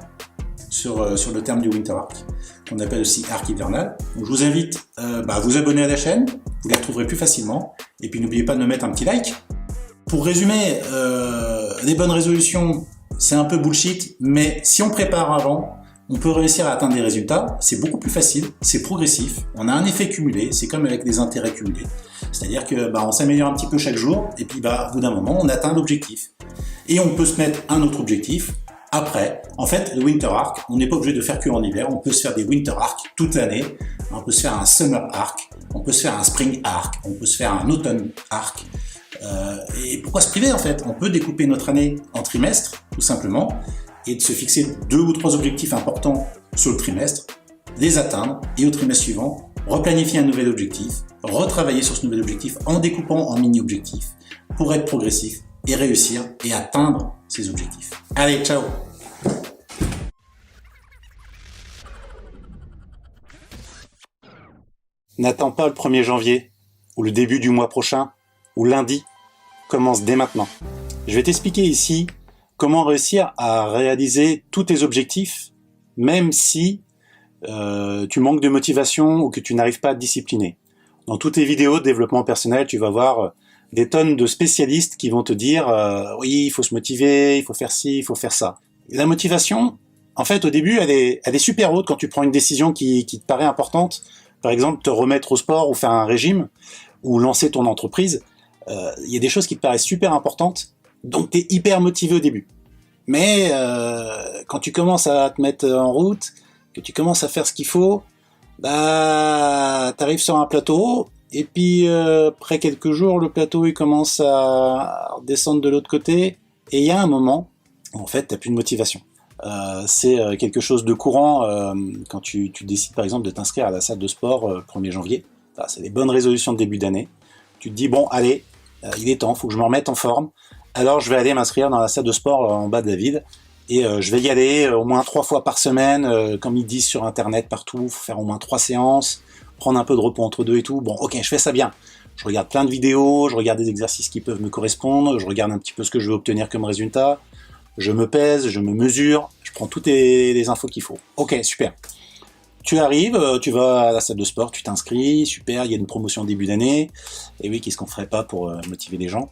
sur le terme du Winter Arc, qu'on appelle aussi arc hivernal. Donc je vous invite à vous abonner à la chaîne, vous les retrouverez plus facilement. Et puis n'oubliez pas de me mettre un petit like. Pour résumer, les bonnes résolutions, c'est un peu bullshit, mais si on prépare avant, on peut réussir à atteindre des résultats. C'est beaucoup plus facile, c'est progressif, on a un effet cumulé, c'est comme avec des intérêts cumulés. C'est-à-dire que on s'améliore un petit peu chaque jour, et puis au bout d'un moment, on atteint l'objectif. Et on peut se mettre un autre objectif après. En fait, le Winter Arc, on n'est pas obligé de faire que en hiver, on peut se faire des Winter Arc toute l'année, on peut se faire un Summer Arc, on peut se faire un Spring Arc, on peut se faire un Autumn Arc. Et pourquoi se priver en fait? On peut découper notre année en trimestres, tout simplement, et de se fixer 2 ou 3 objectifs importants sur le trimestre, les atteindre, et au trimestre suivant, replanifier un nouvel objectif, retravailler sur ce nouvel objectif en découpant en mini-objectifs, pour être progressif et réussir et atteindre ces objectifs. Allez, ciao! N'attends pas le 1er janvier, ou le début du mois prochain, ou lundi. Commence dès maintenant. Je vais t'expliquer ici comment réussir à réaliser tous tes objectifs, même si tu manques de motivation ou que tu n'arrives pas à te discipliner. Dans toutes tes vidéos de développement personnel, tu vas voir des tonnes de spécialistes qui vont te dire oui, il faut se motiver, il faut faire ci, il faut faire ça. Et la motivation, en fait, au début, elle est super haute quand tu prends une décision qui te paraît importante. Par exemple, te remettre au sport ou faire un régime ou lancer ton entreprise. Il y a des choses qui te paraissent super importantes, donc tu es hyper motivé au début. Mais quand tu commences à te mettre en route, que tu commences à faire ce qu'il faut, t'arrives sur un plateau, et puis après quelques jours, le plateau il commence à descendre de l'autre côté, et il y a un moment, en fait, t'as plus de motivation. C'est quelque chose de courant quand tu décides par exemple de t'inscrire à la salle de sport 1er janvier. C'est des bonnes résolutions de début d'année. Tu te dis, bon, allez, il est temps, il faut que je me remette en forme. Alors je vais aller m'inscrire dans la salle de sport en bas de la ville. Et je vais y aller au moins 3 fois par semaine, comme ils disent sur internet partout, il faut faire au moins 3 séances, prendre un peu de repos entre 2 et tout. Bon, ok, je fais ça bien. Je regarde plein de vidéos, je regarde des exercices qui peuvent me correspondre, je regarde un petit peu ce que je veux obtenir comme résultat, je me pèse, je me mesure, je prends toutes les infos qu'il faut. Ok, super. Tu arrives, tu vas à la salle de sport, tu t'inscris, super, il y a une promotion début d'année, et oui, qu'est-ce qu'on ferait pas pour motiver les gens?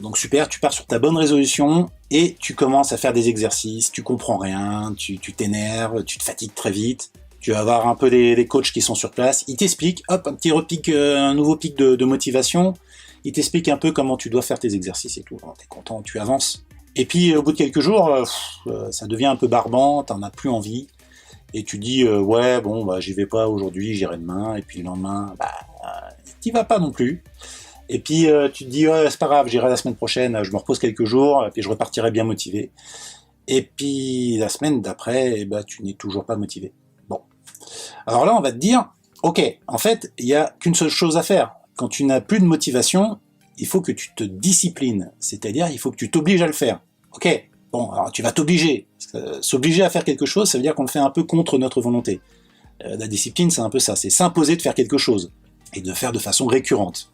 Donc super, tu pars sur ta bonne résolution et tu commences à faire des exercices, tu comprends rien, tu t'énerves, tu te fatigues très vite, tu vas avoir un peu les coachs qui sont sur place, ils t'expliquent, hop, un nouveau pic de motivation, il t'explique un peu comment tu dois faire tes exercices et tout. T'es content, tu avances. Et puis au bout de quelques jours, ça devient un peu barbant, t'en as plus envie. Et tu dis, ouais, bon, bah, j'y vais pas aujourd'hui, j'irai demain. Et puis le lendemain, bah, t'y vas pas non plus. Et puis tu te dis, ouais, c'est pas grave, j'irai la semaine prochaine, je me repose quelques jours, et puis je repartirai bien motivé. Et puis la semaine d'après, bah, tu n'es toujours pas motivé. Bon. Alors là, on va te dire, ok, en fait, il n'y a qu'une seule chose à faire. Quand tu n'as plus de motivation, il faut que tu te disciplines. C'est-à-dire, il faut que tu t'obliges à le faire. Ok, bon, alors tu vas t'obliger. S'obliger à faire quelque chose, ça veut dire qu'on le fait un peu contre notre volonté. La discipline, c'est un peu ça, c'est s'imposer de faire quelque chose, et de faire de façon récurrente.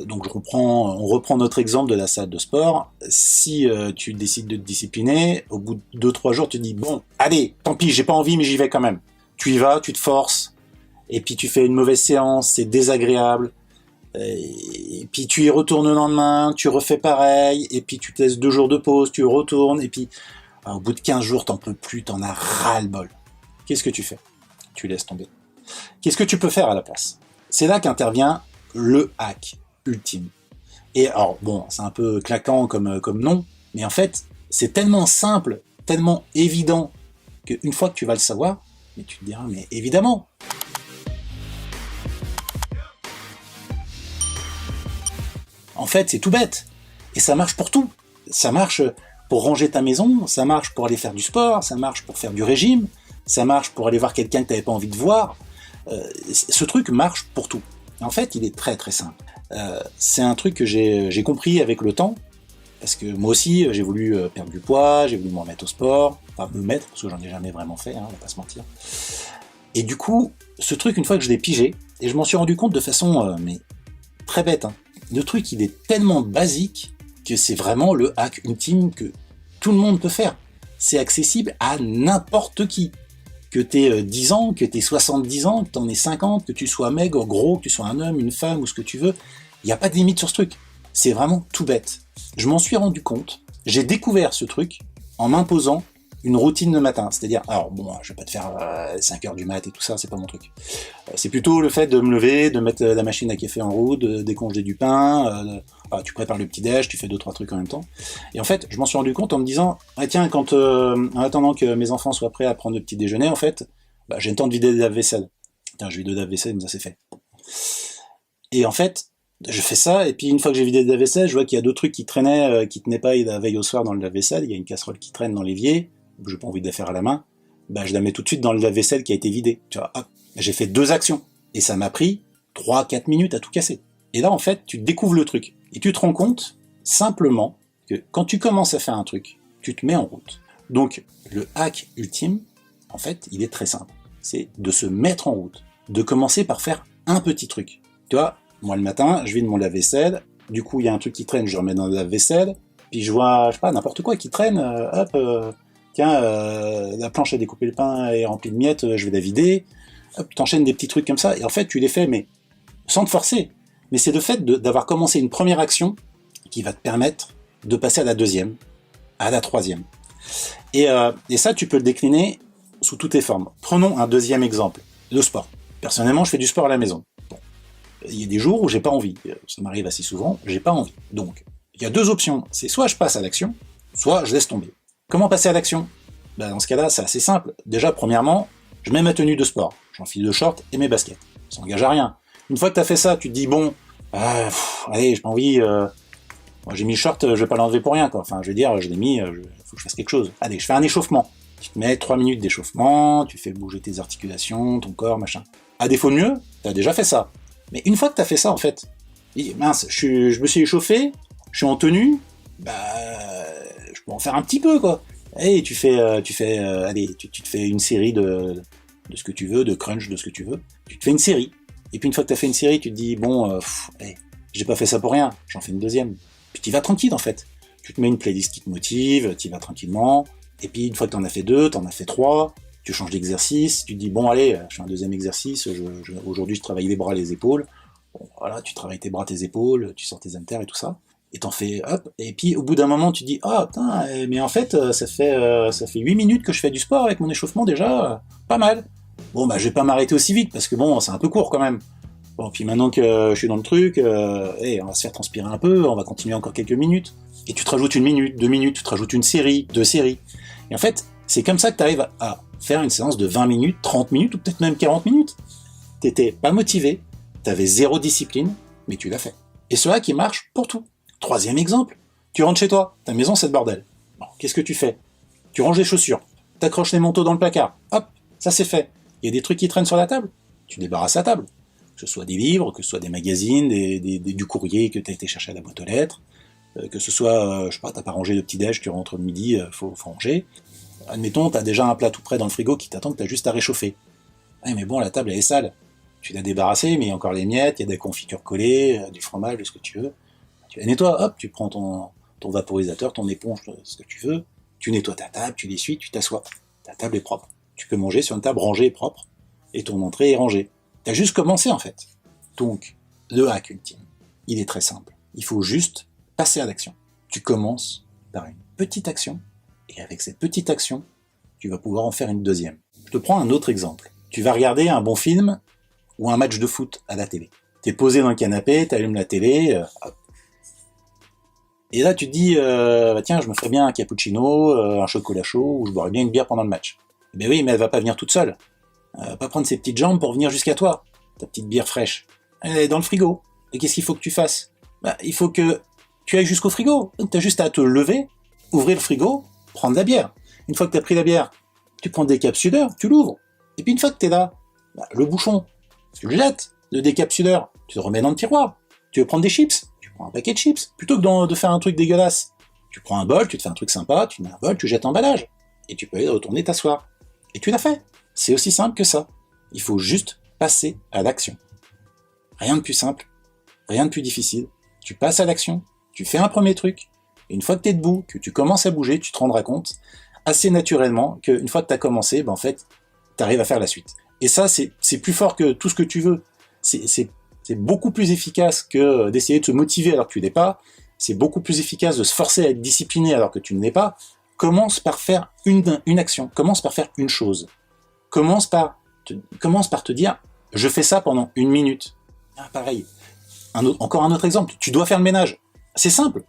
Donc on reprend notre exemple de la salle de sport. Si tu décides de te discipliner, au bout de 2-3 jours, tu te dis, bon, allez, tant pis, j'ai pas envie, mais j'y vais quand même. Tu y vas, tu te forces, et puis tu fais une mauvaise séance, c'est désagréable, et puis tu y retournes le lendemain, tu refais pareil, et puis tu te laisses 2 jours de pause, tu retournes, et puis au bout de 15 jours, t'en peux plus, t'en as ras-le-bol. Qu'est-ce que tu fais? Tu laisses tomber. Qu'est-ce que tu peux faire à la place? C'est là qu'intervient le hack ultime. Et alors, bon, c'est un peu claquant comme nom, mais en fait, c'est tellement simple, tellement évident, qu'une fois que tu vas le savoir, mais tu te diras, mais évidemment. En fait, c'est tout bête. Et ça marche pour tout. Ça marche pour ranger ta maison, ça marche pour aller faire du sport, ça marche pour faire du régime, ça marche pour aller voir quelqu'un que tu n'avais pas envie de voir. Ce truc marche pour tout. En fait, il est très très simple. C'est un truc que j'ai compris avec le temps, parce que moi aussi, j'ai voulu perdre du poids, j'ai voulu me remettre au sport, enfin me mettre, parce que j'en ai jamais vraiment fait, on va pas se mentir. Et du coup, ce truc, une fois que je l'ai pigé, et je m'en suis rendu compte de façon mais très bête, le truc, il est tellement basique que c'est vraiment le hack ultime que tout le monde peut faire. C'est accessible à n'importe qui. Que t'aies 10 ans, que t'aies 70 ans, que t'en aies 50, que tu sois maigre, gros, que tu sois un homme, une femme ou ce que tu veux, il n'y a pas de limite sur ce truc. C'est vraiment tout bête. Je m'en suis rendu compte, j'ai découvert ce truc en m'imposant une routine le matin. C'est-à-dire, alors bon, je vais pas te faire 5 heures du mat et tout ça, c'est pas mon truc. C'est plutôt le fait de me lever, de mettre la machine à café en route, de décongeler du pain, tu prépares le petit-déj, tu fais 2-3 trucs en même temps. Et en fait, je m'en suis rendu compte en me disant, ah tiens, quand en attendant que mes enfants soient prêts à prendre le petit déjeuner, en fait, j'ai le temps de vider le lave-vaisselle. Putain, je vide le lave-vaisselle, mais ça c'est fait. Et en fait, je fais ça, et puis une fois que j'ai vidé le lave-vaisselle, je vois qu'il y a 2 trucs qui traînaient, qui tenaient pas la veille au soir dans le lave-vaisselle. Il y a une casserole qui traîne dans l'évier, j'ai pas envie de la faire à la main, je la mets tout de suite dans le lave-vaisselle qui a été vidé. Tu vois, hop, j'ai fait 2 actions. Et ça m'a pris 3-4 minutes à tout casser. Et là, en fait, tu découvres le truc. Et tu te rends compte, simplement, que quand tu commences à faire un truc, tu te mets en route. Donc, le hack ultime, en fait, il est très simple. C'est de se mettre en route. De commencer par faire un petit truc. Tu vois, moi, le matin, je vide mon lave-vaisselle. Du coup, il y a un truc qui traîne, je remets dans le lave-vaisselle. Puis je vois, je sais pas, n'importe quoi qui traîne. Tiens, la planche à découper le pain est remplie de miettes, je vais la vider. Hop, t'enchaînes des petits trucs comme ça, et en fait, tu les fais, mais sans te forcer. Mais c'est le fait d'avoir commencé une première action qui va te permettre de passer à la deuxième, à la troisième. Et ça, tu peux le décliner sous toutes les formes. Prenons un deuxième exemple, le sport. Personnellement, je fais du sport à la maison. Bon. Il y a des jours où j'ai pas envie. Ça m'arrive assez souvent, j'ai pas envie. Donc, il y a 2 options. C'est soit je passe à l'action, soit je laisse tomber. Comment passer à l'action? Dans ce cas-là, c'est assez simple. Déjà, premièrement, je mets ma tenue de sport. J'enfile le short et mes baskets. Ça n'engage à rien. Une fois que tu as fait ça, tu te dis, bon, allez, j'ai pas envie, moi, j'ai mis le short, je vais pas l'enlever pour rien, quoi. Enfin, je veux dire, je l'ai mis, faut que je fasse quelque chose. Allez, je fais un échauffement. Tu te mets 3 minutes d'échauffement, tu fais bouger tes articulations, ton corps, machin. À défaut de mieux, t'as déjà fait ça. Mais une fois que t'as fait ça, en fait, mince, je me suis échauffé, je suis en tenue, je peux en faire un petit peu, quoi. Et tu te fais une série de ce que tu veux, de crunch, de ce que tu veux. Tu te fais une série. Et puis une fois que t'as fait une série, tu te dis, bon, j'ai pas fait ça pour rien, j'en fais une deuxième. Puis t'y vas tranquille, en fait. Tu te mets une playlist qui te motive, t'y vas tranquillement. Et puis une fois que t'en as fait 2, t'en as fait 3, tu changes d'exercice, tu te dis, bon, allez, je fais un deuxième exercice, aujourd'hui je travaille les bras, les épaules. Bon, voilà, tu travailles tes bras, tes épaules, tu sors tes haltères et tout ça. Et t'en fais, hop, et puis au bout d'un moment, tu dis, ah, putain, mais en fait, ça fait 8 minutes que je fais du sport avec mon échauffement déjà, pas mal. Bon, je vais pas m'arrêter aussi vite, parce que bon, c'est un peu court quand même. Bon, puis maintenant que je suis dans le truc, on va se faire transpirer un peu, on va continuer encore quelques minutes. Et tu te rajoutes 1 minute, 2 minutes, tu te rajoutes une série, 2 séries. Et en fait, c'est comme ça que tu arrives à faire une séance de 20 minutes, 30 minutes, ou peut-être même 40 minutes. T'étais pas motivé, t'avais 0 discipline, mais tu l'as fait. Et cela qui marche pour tout. 3e exemple, tu rentres chez toi, ta maison c'est le bordel. Bon, qu'est-ce que tu fais? Tu ranges les chaussures, t'accroches les manteaux dans le placard, hop, ça c'est fait. Il y a des trucs qui traînent sur la table, tu débarrasses la table. Que ce soit des livres, que ce soit des magazines, du courrier que tu as été chercher à la boîte aux lettres, que ce soit, je sais pas, t'as pas rangé le petit-déj, tu rentres le midi, faut ranger. Admettons, t'as déjà un plat tout prêt dans le frigo qui t'attend, que t'as juste à réchauffer. Ouais, mais bon, la table, elle est sale. Tu l'as débarrassée, mais il y a encore les miettes, il y a des confitures collées, du fromage, ce que tu veux. Tu la nettoies, hop, tu prends ton vaporisateur, ton éponge, ce que tu veux. Tu nettoies ta table, tu l'essuies, tu t'assois. Ta table est propre. Tu peux manger sur une table rangée et propre. Et ton entrée est rangée. T'as juste commencé, en fait. Donc, le hack ultime, il est très simple. Il faut juste passer à l'action. Tu commences par une petite action, et avec cette petite action, tu vas pouvoir en faire une deuxième. Je te prends un autre exemple. Tu vas regarder un bon film ou un match de foot à la télé. T'es posé dans le canapé, t'allumes la télé, hop. Et là, tu te dis, tiens, je me ferais bien un cappuccino, un chocolat chaud, ou je boirais bien une bière pendant le match. Ben oui, mais elle va pas venir toute seule. Elle va pas prendre ses petites jambes pour venir jusqu'à toi. Ta petite bière fraîche. Elle est dans le frigo. Et qu'est-ce qu'il faut que tu fasses? Il faut que tu ailles jusqu'au frigo. Donc t'as juste à te lever, ouvrir le frigo, prendre la bière. Une fois que t'as pris la bière, tu prends le décapsuleur, tu l'ouvres. Et puis une fois que t'es là, le bouchon, tu le jettes, le décapsuleur, tu le remets dans le tiroir. Tu veux prendre des chips? Tu prends un paquet de chips. Plutôt que de faire un truc dégueulasse, tu prends un bol, tu te fais un truc sympa, tu mets un bol, tu jettes l'emballage. Et tu peux aller retourner t'asseoir. Et tu l'as fait. C'est aussi simple que ça. Il faut juste passer à l'action. Rien de plus simple, rien de plus difficile. Tu passes à l'action, tu fais un premier truc, et une fois que tu es debout, que tu commences à bouger, tu te rendras compte assez naturellement qu'une fois que tu as commencé, en fait, tu arrives à faire la suite. Et ça, c'est plus fort que tout ce que tu veux. C'est beaucoup plus efficace que d'essayer de se motiver alors que tu l'es pas. C'est beaucoup plus efficace de se forcer à être discipliné alors que tu ne l'es pas. Commence par faire une action, commence par faire une chose. Commence par te dire, je fais ça pendant 1 minute. Pareil. Encore un autre exemple, tu dois faire le ménage. C'est simple.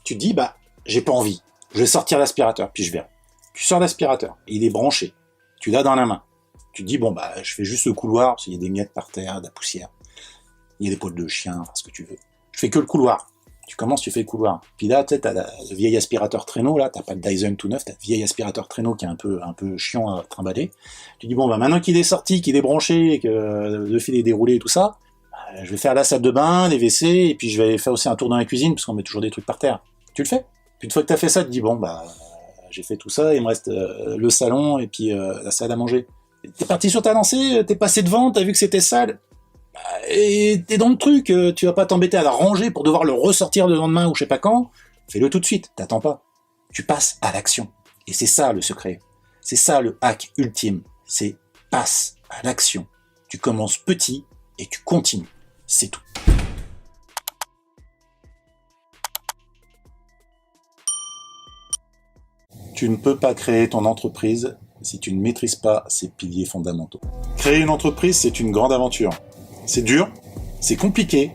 Tu te dis, j'ai pas envie. Je vais sortir l'aspirateur, puis je verrai. Tu sors l'aspirateur, il est branché. Tu l'as dans la main. Tu te dis, je fais juste le couloir, parce qu'il y a des miettes par terre, de la poussière. Il y a des poils de chien, ce que tu veux. Je fais que le couloir. Tu commences, tu fais le couloir. Puis là, tu sais, t'as le vieil aspirateur traîneau, là, t'as pas le Dyson tout neuf, t'as le vieil aspirateur traîneau qui est un peu chiant à trimballer. Tu dis, maintenant qu'il est sorti, qu'il est branché, que le fil est déroulé et tout ça, je vais faire la salle de bain, les WC, et puis je vais faire aussi un tour dans la cuisine, parce qu'on met toujours des trucs par terre. Tu le fais. Puis une fois que t'as fait ça, tu te dis, j'ai fait tout ça, il me reste le salon, et puis la salle à manger. T'es parti sur ta lancée, t'es passé devant, t'as vu que c'était sale, et t'es dans le truc, tu vas pas t'embêter à la ranger pour devoir le ressortir le lendemain ou je sais pas quand. Fais-le tout de suite, t'attends pas. Tu passes à l'action. Et c'est ça le secret. C'est ça le hack ultime. C'est passe à l'action. Tu commences petit et tu continues. C'est tout. Tu ne peux pas créer ton entreprise si tu ne maîtrises pas ses piliers fondamentaux. Créer une entreprise, c'est une grande aventure. C'est dur, c'est compliqué,